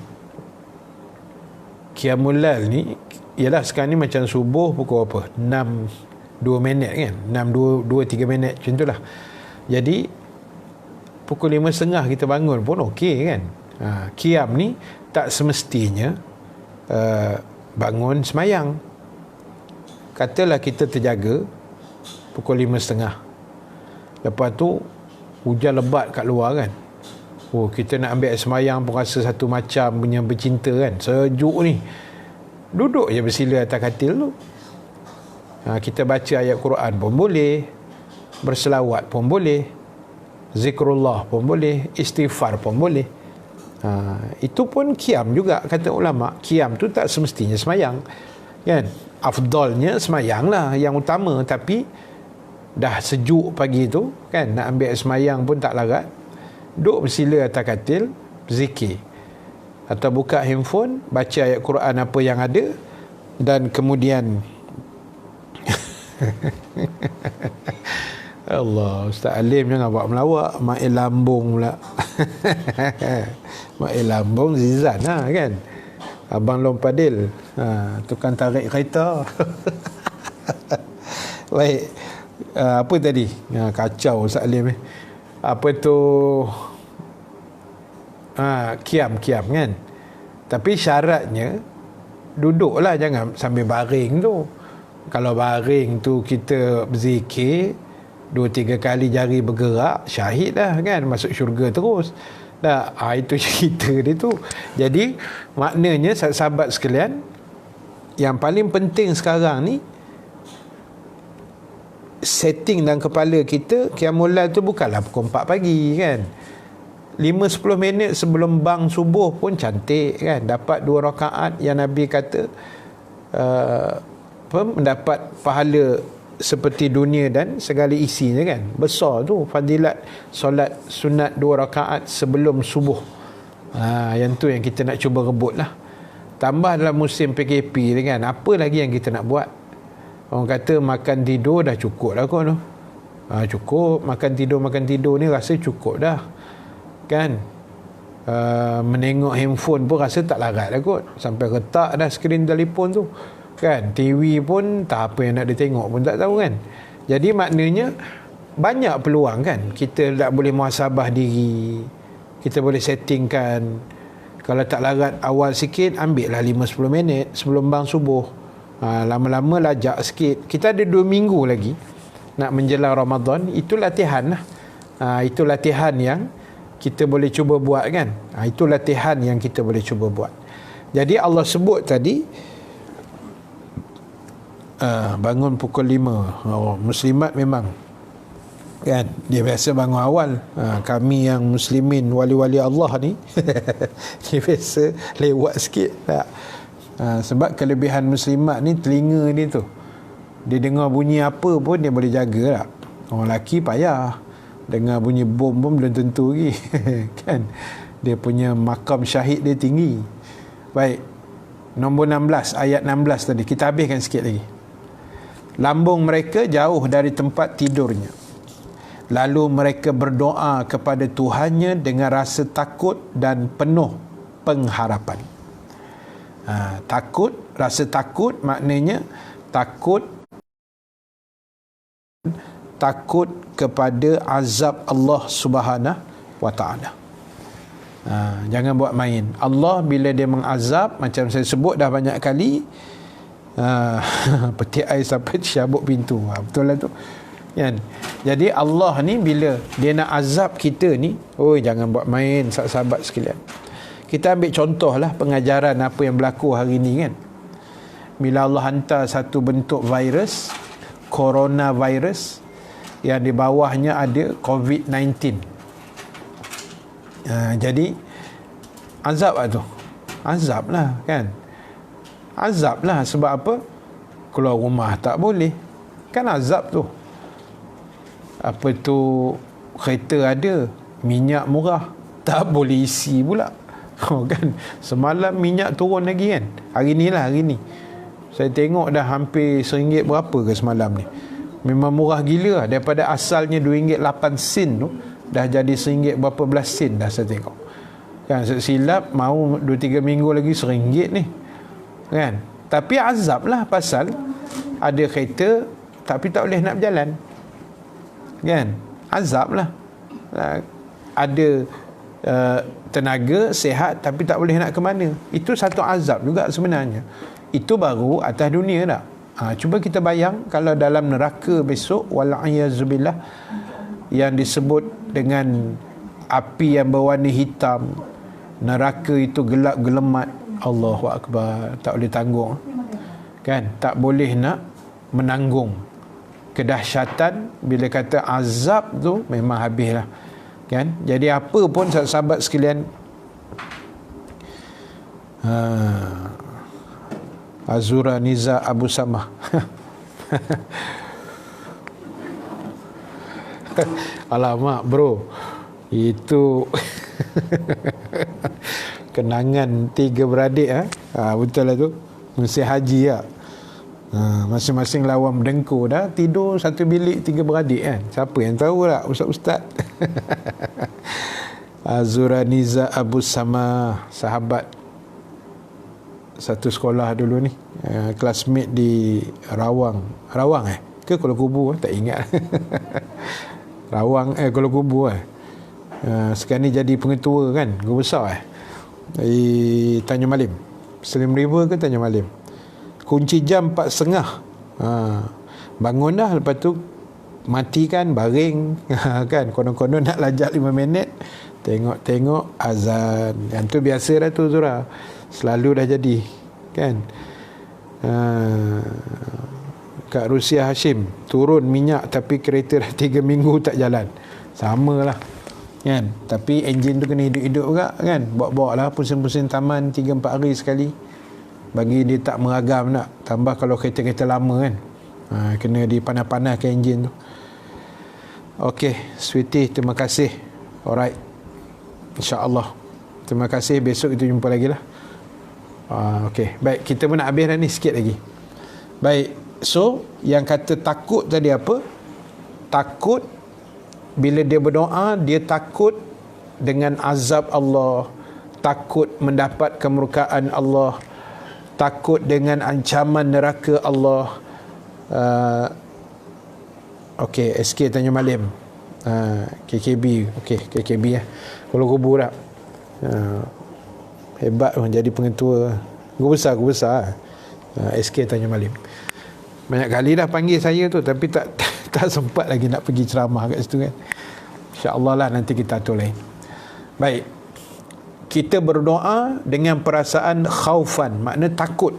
qiyamul lail ni ialah sekarang ni macam subuh pukul apa? 6 2 minit kan. 6 2 3 minit macam itulah. Jadi pukul 5.30 kita bangun pun okey kan. Qiyam ni tak semestinya bangun semayang. Katalah kita terjaga pukul 5.30, lepas tu hujan lebat kat luar kan. Kita nak ambil semayang pun rasa satu macam punya bercinta kan. Sejuk ni, duduk je bersila atas katil tu. Kita baca ayat Quran pun boleh, berselawat pun boleh, zikrullah pun boleh, istighfar pun boleh. Itu pun qiyam juga, kata ulama. Qiyam tu tak semestinya semayang kan. Afdalnya semayang lah yang utama, tapi dah sejuk pagi tu kan, nak ambil semayang pun tak larat, duduk bersila atas katil, zikir atau buka handphone, baca ayat Quran apa yang ada, dan kemudian Allah, Ustaz Alim jangan buat melawak, main lambung pula. Main lambung Zizan lah kan, Abang Long Padil, tukang tarik kereta. Baik, apa tadi? Kacau Ustaz Alim ni. Apa tu? Qiyam kan. Tapi syaratnya duduklah, jangan sambil baring tu. Kalau baring tu kita berzikir 2-3 kali jari bergerak, syahid dah kan, masuk syurga terus dah. Itu cerita dia tu. Jadi maknanya sahabat sekalian, yang paling penting sekarang ni, setting dalam kepala kita, qiyamul lail tu bukanlah pukul 4 pagi kan. 5-10 minit sebelum bang subuh pun cantik kan. Dapat 2 rakaat yang Nabi kata mendapat pahala seperti dunia dan segala isinya kan. Besar tu fadilat solat sunat 2 rakaat sebelum subuh. Yang tu yang kita nak cuba rebut lah. Tambah dalam musim PKP ni kan, apa lagi yang kita nak buat? Orang kata makan tidur dah cukup lah kot tu. Cukup makan tidur ni rasa cukup dah kan. Menengok handphone pun rasa tak larat lah kot, sampai retak dah skrin telefon tu kan. TV pun tak apa yang nak ditengok pun tak tahu kan. Jadi maknanya banyak peluang kan. Kita tak boleh muhasabah diri, kita boleh settingkan. Kalau tak larat awal sikit, ambil lah 5-10 minit sebelum bang subuh. Lama-lama lajak sikit. Kita ada 2 minggu lagi nak menjelang Ramadan. Itu latihan lah. Itu latihan yang kita boleh cuba buat kan. Itu latihan yang kita boleh cuba buat. Jadi Allah sebut tadi bangun pukul 5. Muslimat memang kan, dia biasa bangun awal. Kami yang muslimin, wali-wali Allah ni dia biasa lewat sikit tak. Sebab kelebihan muslimat ni, telinga ni tu, dia dengar bunyi apa pun dia boleh jaga tak. Orang lelaki payah, dengar bunyi bom pun belum tentu lagi. Kan, dia punya makam syahid dia tinggi. Baik, nombor 16, ayat 16 tadi, kita habiskan sikit lagi. Lambung mereka jauh dari tempat tidurnya, lalu mereka berdoa kepada Tuhannya dengan rasa takut dan penuh pengharapan. Takut, rasa takut maknanya takut kepada azab Allah Subhanahu wa taala. Jangan buat main. Allah bila dia mengazab, macam saya sebut dah banyak kali, petik air sampai cabut pintu. Betul lah tu kan. Jadi Allah ni bila dia nak azab kita ni, jangan buat main sahabat sekalian. Kita ambil contoh lah pengajaran apa yang berlaku hari ni kan. Bila Allah hantar satu bentuk virus, coronavirus, yang di bawahnya ada COVID-19. Jadi azab lah tu. Azab lah kan. Azab lah sebab apa? Keluar rumah tak boleh. Kan azab tu. Apa tu, kereta ada, minyak murah, tak boleh isi pula. Kan, semalam minyak turun lagi kan. Hari ni saya tengok dah hampir RM1 berapa ke semalam ni. Memang murah gila lah. Daripada asalnya RM2.08 tu dah jadi RM1 berapa belas sen dah saya tengok. Kan, silap mau 2-3 minggu lagi RM1 ni. Kan? Tapi azab lah pasal ada kereta tapi tak boleh nak berjalan. Kan? Azab lah. ada tenaga, sihat, tapi tak boleh nak ke mana. Itu satu azab juga sebenarnya. Itu baru atas dunia dah. Cuba kita bayang kalau dalam neraka besok, wal'ayazubillah, yang disebut dengan api yang berwarna hitam, neraka itu gelap gelemat, Allahu Akbar, tak boleh tanggung kan, tak boleh nak menanggung kedahsyatan. Bila kata azab tu memang habislah kan. Jadi apa pun sahabat sekalian, Azura Niza Abu Samah alamak bro, itu kenangan 3 beradik betul lah tu, mesti haji lah. Masing-masing lawan berdengkur, dah tidur satu bilik 3 beradik kan. Siapa yang tahu tak ustaz-ustaz? Azura Niza Abu Sama, sahabat satu sekolah dulu ni, classmate di Rawang ke Kuala Kubu, tak ingat. Rawang Kuala Kubu sekarang ni jadi pengetua kan, guru besar di Tanjung Malim, Slim River ke Tanjung Malim. Kunci jam 4.30, bangun dah, lepas tu matikan baring kan, konon-konon nak lajak 5 minit, tengok azan. Yang tu biasa dah tu Zura, selalu dah jadi kan. Kat Rusia Hashim, turun minyak tapi kereta dah 3 minggu tak jalan, samalah kan. Tapi enjin tu kena hidup-hidup juga kan, bawa-bawa lah pusing-pusing taman 3-4 hari sekali, bagi dia tak meragam nak. Tambah kalau kereta-kereta lama kan, kena dipanas-panas ke enjin tu. Okey, sweetie, terima kasih. Alright, InsyaAllah, terima kasih. Besok kita jumpa lagi lah. Okey, baik, kita pun nak habis dah ni, sikit lagi. Baik, so yang kata takut tadi apa? Takut bila dia berdoa, dia takut dengan azab Allah, takut mendapat kemurkaan Allah, takut dengan ancaman neraka Allah. Okey, SK Tanjung Malim, KKB, okey, KKB Kuala Kubu dah. Hebat pun jadi pengetua, guru besar SK Tanjung Malim. Banyak kali dah panggil saya tu, tapi tak sempat lagi nak pergi ceramah kat situ kan. InsyaAllah lah nanti kita atur lain. Baik, kita berdoa dengan perasaan khaufan, makna takut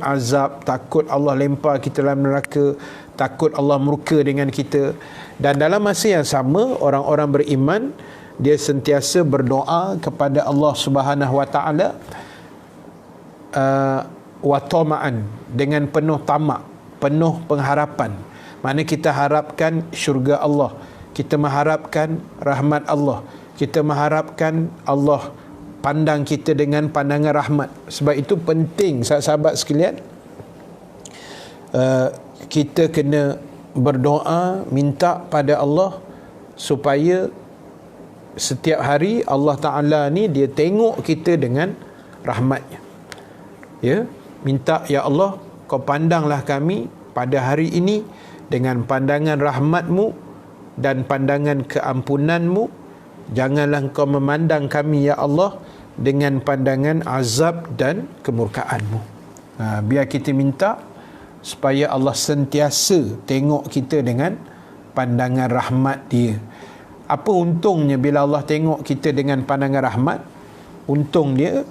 azab, takut Allah lempar kita dalam neraka, takut Allah murka dengan kita. Dan dalam masa yang sama, orang-orang beriman dia sentiasa berdoa kepada Allah Subhanahu Wa Taala wa tama'an, dengan penuh tamak, penuh pengharapan. Makna kita harapkan syurga Allah, kita mengharapkan rahmat Allah, kita mengharapkan Allah pandang kita dengan pandangan rahmat. Sebab itu penting sahabat sekalian, kita kena berdoa, minta pada Allah supaya setiap hari Allah Ta'ala ni dia tengok kita dengan rahmatnya. Ya, minta, ya Allah, kau pandanglah kami pada hari ini dengan pandangan rahmatmu dan pandangan keampunanmu. Janganlah kau memandang kami, ya Allah, dengan pandangan azab dan kemurkaanmu. Biar kita minta supaya Allah sentiasa tengok kita dengan pandangan rahmat dia. Apa untungnya bila Allah tengok kita dengan pandangan rahmat? Untung dia,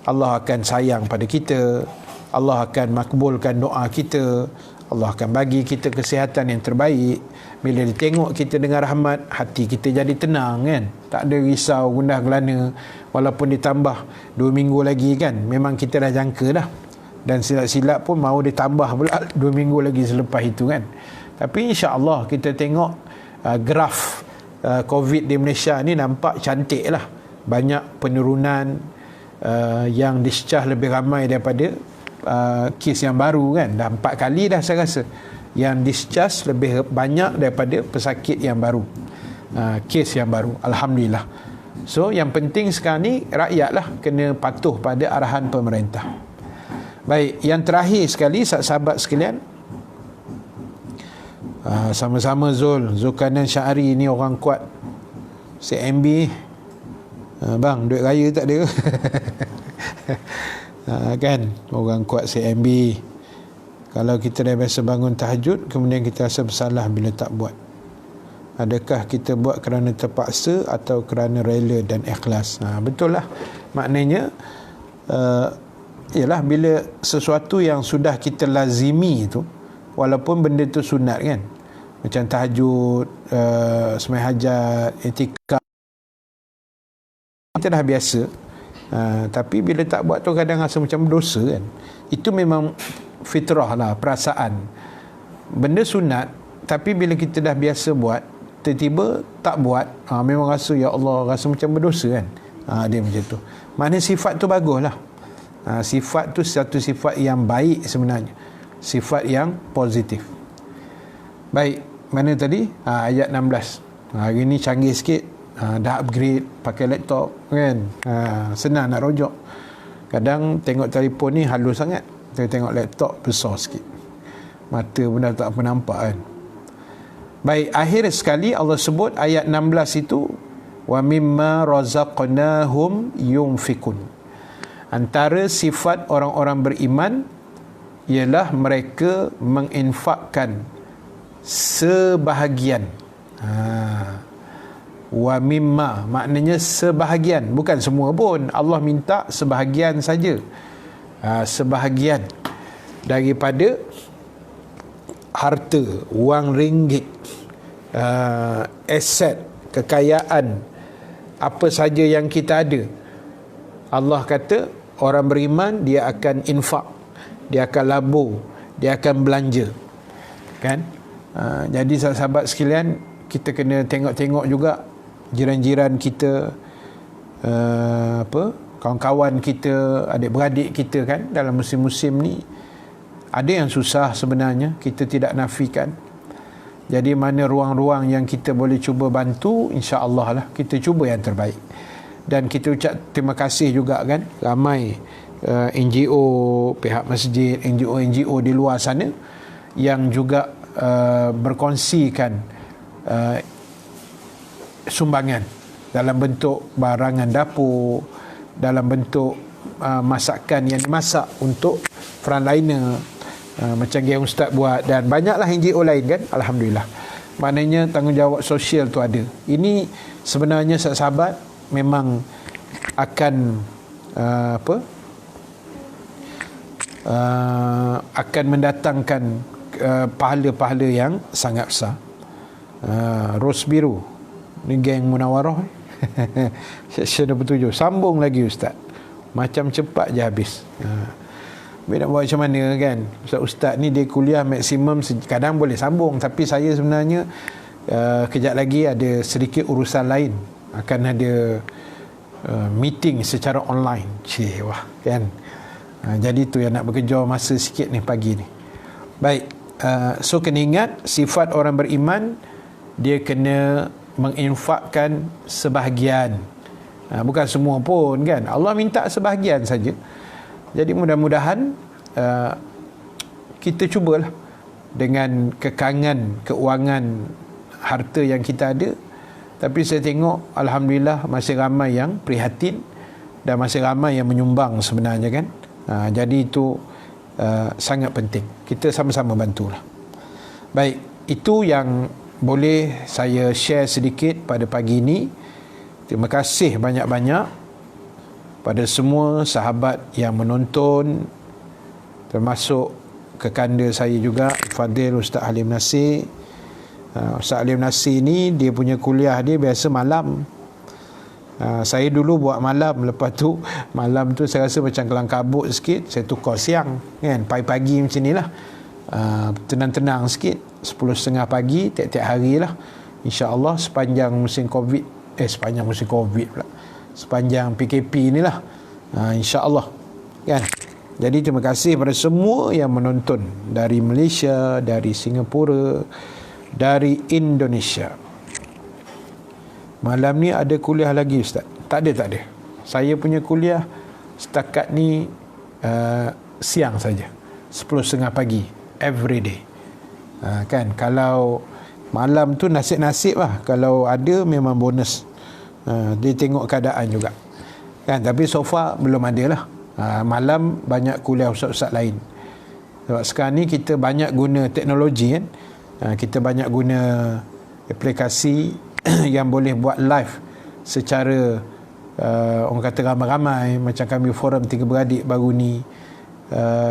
Allah akan sayang pada kita, Allah akan makbulkan doa kita, Allah akan bagi kita kesihatan yang terbaik. Bila dia tengok kita dengan rahmat, hati kita jadi tenang kan, tak ada risau, gundah gelana. Walaupun ditambah 2 minggu lagi kan, memang kita dah jangka dah, dan silap-silap pun mau ditambah pula 2 minggu lagi selepas itu kan. Tapi insya-Allah kita tengok graf COVID di Malaysia ni nampak cantik lah. Banyak penurunan, yang discharge lebih ramai daripada kes yang baru kan. Dah 4 kali dah saya rasa yang discharge lebih banyak daripada pesakit yang baru, kes yang baru. Alhamdulillah. So yang penting sekarang ni rakyatlah kena patuh pada arahan pemerintah. Baik, yang terakhir sekali sahabat sekalian, sama-sama Zulkarnain Syahri ni orang kuat, CMB, bang, duit raya tak ada. Kan, orang kuat CMB. Kalau kita dah biasa bangun tahajud, kemudian kita rasa bersalah bila tak buat. Adakah kita buat kerana terpaksa atau kerana rela dan ikhlas? Betul lah. Maknanya ialah bila sesuatu yang sudah kita lazimi tu, walaupun benda tu sunat kan, macam tahajud, sembahyang hajat, etikaf, kita dah biasa. Tapi bila tak buat tu kadang rasa macam berdosa kan. Itu memang fitrah lah, perasaan. Benda sunat, tapi bila kita dah biasa buat, tiba-tiba tak buat, memang rasa ya Allah, rasa macam berdosa kan. Dia macam tu. Maknanya sifat tu bagus lah. Sifat tu satu sifat yang baik sebenarnya, sifat yang positif. Baik, mana tadi? Ayat 16. Hari ni canggih sikit, dah upgrade, pakai laptop kan. Senang nak rojok. Kadang tengok telefon ni halus sangat, tengok laptop besar sikit, mata pun dah tak apa nampak kan. Baik, akhir sekali Allah sebut ayat 16 itu, wa mimma razaqnahum yunfikun. Antara sifat orang-orang beriman ialah mereka menginfakkan sebahagian. Wa mimma maknanya sebahagian, bukan semua pun. Allah minta sebahagian saja. Sebahagian daripada harta, wang ringgit, aset, kekayaan, apa saja yang kita ada. Allah kata orang beriman dia akan infak, dia akan labur, dia akan belanja kan. Jadi sahabat sekalian, kita kena tengok-tengok juga jiran-jiran kita, kawan-kawan kita, adik-beradik kita kan, dalam musim-musim ni ada yang susah sebenarnya, kita tidak nafikan. Jadi mana ruang-ruang yang kita boleh cuba bantu, insya-Allah lah kita cuba yang terbaik. Dan kita ucap terima kasih juga kan, ramai NGO, pihak masjid, NGO di luar sana yang juga berkongsikan sumbangan dalam bentuk barangan dapur, dalam bentuk masakan yang dimasak untuk frontliner, macam yang Ustaz buat, dan banyaklah NGO lain kan. Alhamdulillah, maknanya tanggungjawab sosial tu ada. Ini sebenarnya sahabat memang akan akan mendatangkan pahala-pahala yang sangat besar. Ros biru ni geng Munawarah. Section 27 sambung lagi Ustaz, macam cepat je habis. Nak buat macam mana kan. Ustaz ni dia kuliah maksimum kadang boleh sambung, tapi saya sebenarnya kejap lagi ada sedikit urusan lain, akan ada meeting secara online. Wah kan. Jadi tu yang nak bekerja masa sikit ni pagi ni. Baik, so kena ingat sifat orang beriman, dia kena menginfakkan sebahagian, bukan semua pun kan. Allah minta sebahagian saja. Jadi mudah-mudahan kita cubalah dengan kekangan keuangan harta yang kita ada. Tapi saya tengok alhamdulillah masih ramai yang prihatin dan masih ramai yang menyumbang sebenarnya kan. Jadi itu sangat penting, kita sama-sama bantulah. Baik, itu yang boleh saya share sedikit pada pagi ini. Terima kasih banyak-banyak pada semua sahabat yang menonton, termasuk kekanda saya juga, Fadil Ustaz Halim Nasir. Ustaz Halim Nasir ni dia punya kuliah dia biasa malam. Saya dulu buat malam, lepas tu malam tu saya rasa macam kelang kabut sikit, saya tukar siang kan, pagi-pagi macam ni lah, tenang-tenang sikit, 10.30 pagi tiap-tiap hari lah, insya-Allah sepanjang musim Covid, sepanjang PKP ni lah, insya-Allah kan. Jadi terima kasih kepada semua yang menonton dari Malaysia, dari Singapura, dari Indonesia. Malam ni ada kuliah lagi Ustaz? Tak ada. Saya punya kuliah setakat ni siang saja, 10.30 pagi every day. Kan, kalau malam tu nasib-nasib lah, kalau ada memang bonus. Dia tengok keadaan juga kan. Tapi so far belum ada lah. Malam banyak kuliah ustaz-ustaz lain. Sebab sekarang ni kita banyak guna teknologi kan. Kita banyak guna aplikasi yang boleh buat live secara orang kata ramai-ramai. Macam kami forum Tiga Beradik baru ni,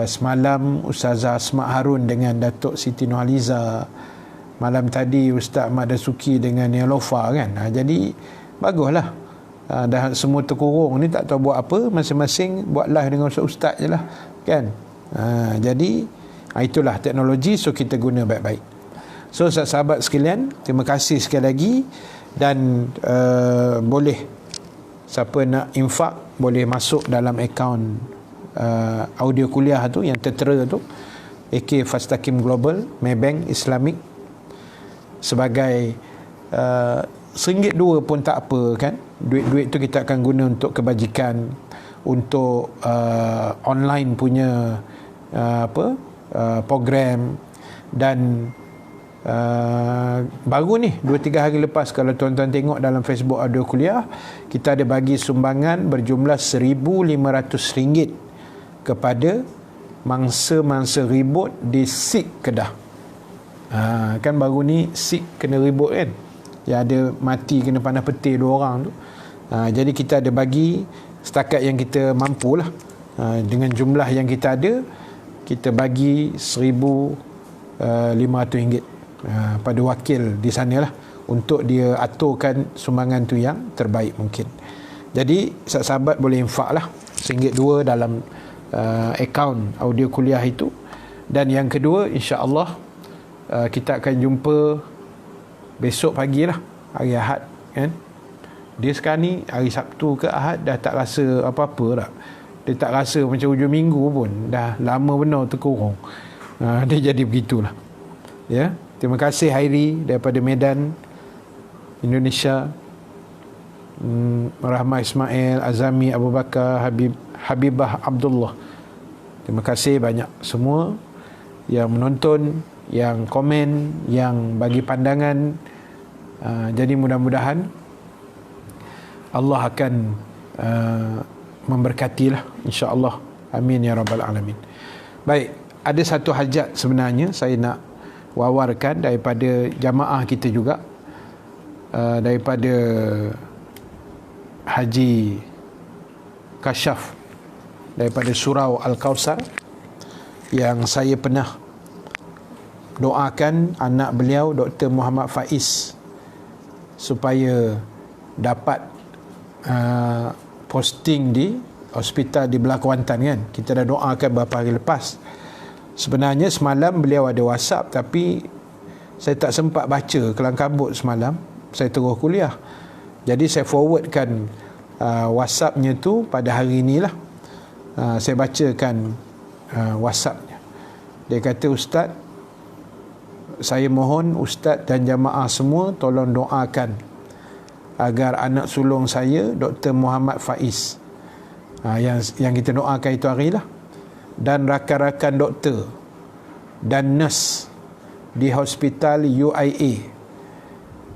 semalam Ustazah Asma Harun dengan Datuk Siti Nurhaliza, malam tadi Ustaz Ahmad Dasuki dengan Nialofa kan. Jadi baguslah. Dah semua terkurung ni, tak tahu buat apa, masing-masing buat live dengan ustaz-ustaz je lah kan. Jadi itulah teknologi, so kita guna baik-baik. So sahabat sekalian, terima kasih sekali lagi. Dan boleh, siapa nak infak boleh masuk dalam akaun audio kuliah tu yang tertera tu, AK Fastaqim Global Maybank Islamic, sebagai RM1-2 pun tak apa kan. Duit-duit tu kita akan guna untuk kebajikan, untuk online punya program. Dan baru ni 2-3 hari lepas, kalau tuan-tuan tengok dalam Facebook audio kuliah, kita ada bagi sumbangan berjumlah RM1,500 kepada mangsa-mangsa ribut di SIK Kedah. Kan baru ni SIK kena ribut kan, yang ada mati kena panas petir 2 orang tu. Jadi kita ada bagi setakat yang kita mampu lah. Dengan jumlah yang kita ada, kita bagi RM1,500 pada wakil di sana lah, untuk dia aturkan sumbangan tu yang terbaik mungkin. Jadi sahabat boleh infak lah RM1-2 dalam akaun audio kuliah itu. Dan yang kedua, insya-Allah kita akan jumpa besok pagi lah, hari Ahad kan. Dia sekarang ni hari Sabtu ke Ahad dah tak rasa apa-apa dah. Dia tak rasa macam hujung minggu pun, dah lama benar terkurung. Dia jadi begitulah ya. Terima kasih Hairi daripada Medan, Indonesia. Rahmah Ismail, Azami Abu Bakar, Habibah Abdullah. Terima kasih banyak semua yang menonton, yang komen, yang bagi pandangan. Jadi mudah-mudahan Allah akan memberkatilah, insya-Allah. Amin ya rabbal alamin. Baik, ada satu hajat sebenarnya saya nak wawarkan daripada jamaah kita juga, daripada Haji Kasyaf daripada Surau Al-Kausar, yang saya pernah doakan anak beliau Dr. Muhammad Faiz supaya dapat posting di hospital di Belaka Kuantan kan. Kita dah doakan beberapa hari lepas. Sebenarnya semalam beliau ada WhatsApp, tapi saya tak sempat baca kelang kabut semalam, saya terus kuliah. Jadi saya forwardkan WhatsAppnya tu pada hari inilah. Saya bacakan WhatsAppnya. Dia kata, Ustaz, saya mohon Ustaz dan jamaah semua tolong doakan agar anak sulung saya Dr. Muhammad Faiz, yang kita doakan itu hari lah, dan rakan-rakan doktor dan nurse di hospital UIA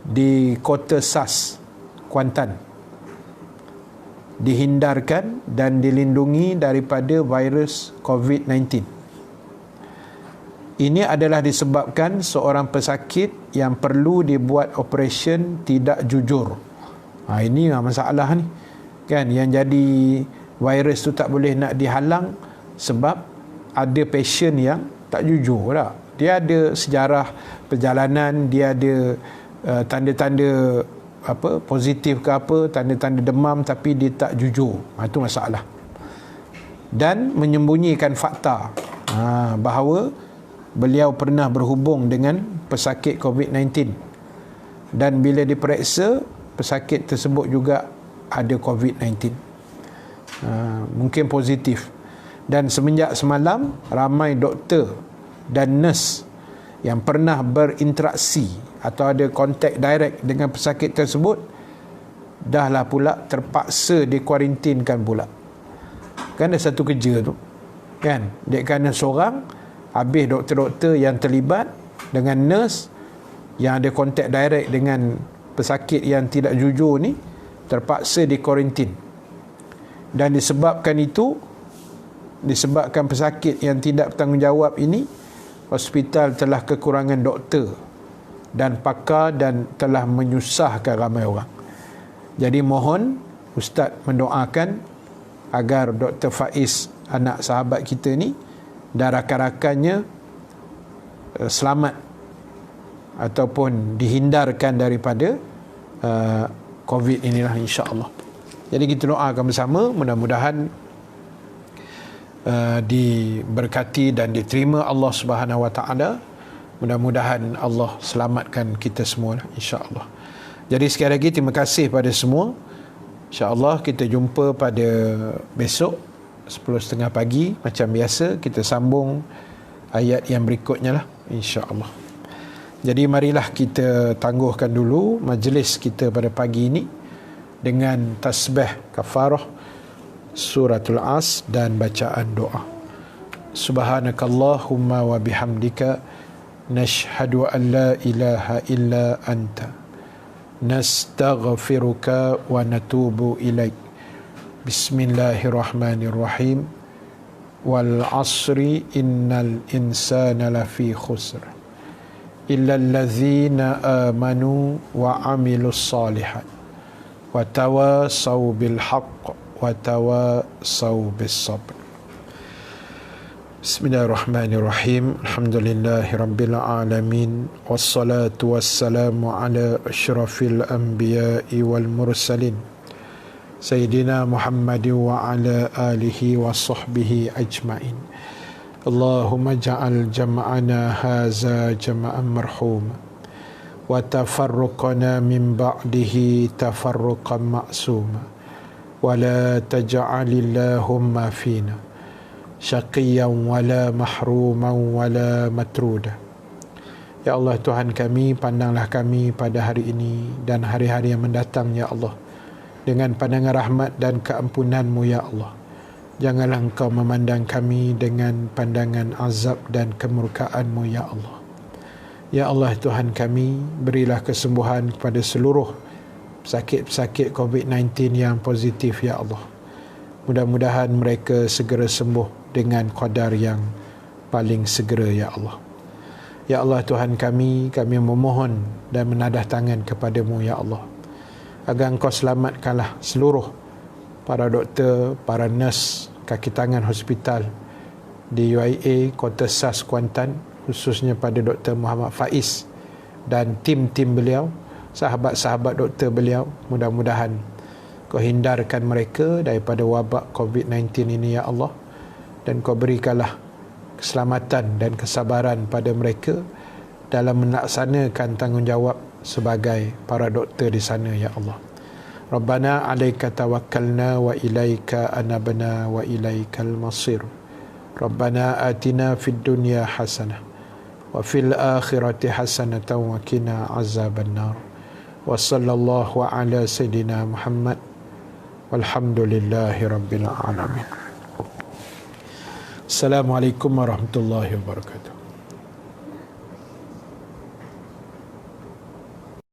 di Kota SAS Kuantan dihindarkan dan dilindungi daripada virus COVID-19. Ini adalah disebabkan seorang pesakit yang perlu dibuat operation tidak jujur. Ini masalah ni kan, yang jadi virus tu tak boleh nak dihalang sebab ada pasien yang tak jujur lah. Dia ada sejarah perjalanan, dia ada tanda-tanda positif ke apa, tanda-tanda demam, tapi dia tak jujur. Itu masalah. Dan menyembunyikan fakta bahawa beliau pernah berhubung dengan pesakit COVID-19, dan bila diperiksa pesakit tersebut juga ada COVID-19, mungkin positif. Dan semenjak semalam, ramai doktor dan nurse yang pernah berinteraksi atau ada kontak direct dengan pesakit tersebut dahlah pula terpaksa dikuarantinkan pula. Kan ada satu kerja tu kan, dia kerana seorang, habis doktor-doktor yang terlibat dengan nurse yang ada kontak direct dengan pesakit yang tidak jujur ni, terpaksa dikuarantin. Dan disebabkan pesakit yang tidak bertanggungjawab ini, hospital telah kekurangan doktor dan pakar dan telah menyusahkan ramai orang. Jadi mohon Ustaz mendoakan agar Dr. Faiz, anak sahabat kita ni, dan rakan-rakannya selamat ataupun dihindarkan daripada COVID inilah, insya-Allah. Jadi kita doakan bersama, mudah-mudahan diberkati dan diterima Allah Subhanahu Wa Taala. Mudah-mudahan Allah selamatkan kita semua, insya-Allah. Jadi sekali lagi terima kasih pada semua. InsyaAllah kita jumpa pada besok 10.30 pagi macam biasa. Kita sambung ayat yang berikutnya lah, insya-Allah. Jadi marilah kita tangguhkan dulu majlis kita pada pagi ini dengan tasbih kafarah suratul As dan bacaan doa. Subhanakallahumma wa bihamdika nashhadu an la ilaha illa anta nastaghfiruka wa natubu ilaik. Bismillahirrahmanirrahim. Wal asri innal insana lafi khusr illa allazina amanu wa amilus salihat wa tawasaw bil haqq wa tawasaw bis sabr. Bismillahirrahmanirrahim. Alhamdulillahirabbil alamin wassalatu wassalamu ala asyrafil anbiya'i wal mursalin Sayyidina Muhammad wa ala alihi wa sahbihi ajma'in. Allahumma ja'al jam'ana haza jam'an marhuma wa tafarruqana min ba'dihi tafarruqan ma'suma wa la taj'alillahumma fina syaqiyan wala mahruman wala matruda. Ya Allah Tuhan kami, pandanglah kami pada hari ini dan hari-hari yang mendatang, ya Allah, dengan pandangan rahmat dan keampunan-Mu, ya Allah. Janganlah Engkau memandang kami dengan pandangan azab dan kemurkaan-Mu, ya Allah. Ya Allah Tuhan kami, berilah kesembuhan kepada seluruh pesakit-pesakit COVID-19 yang positif, ya Allah. Mudah-mudahan mereka segera sembuh dengan qadar yang paling segera, ya Allah. Ya Allah Tuhan kami memohon dan menadah tangan kepadamu, ya Allah, agar Engkau selamatkanlah seluruh para doktor, para nurse, kaki tangan hospital di UIA Kota SAS Kuantan, khususnya pada Dr. Muhammad Faiz dan tim-tim beliau, sahabat-sahabat doktor beliau. Mudah-mudahan Kau hindarkan mereka daripada wabak COVID-19 ini, ya Allah, dan Kau berikanlah keselamatan dan kesabaran pada mereka dalam melaksanakan tanggungjawab sebagai para doktor di sana, ya Allah. Rabbana alaika tawakkalna wa ilaika anabna wa ilaikal masir. Rabbana atina fid dunya hasanah wa fil akhirati hasanatan wa qina azabannar. Wa sallallahu ala sayidina Muhammad walhamdulillahi rabbil alamin. Assalamualaikum warahmatullahi wabarakatuh.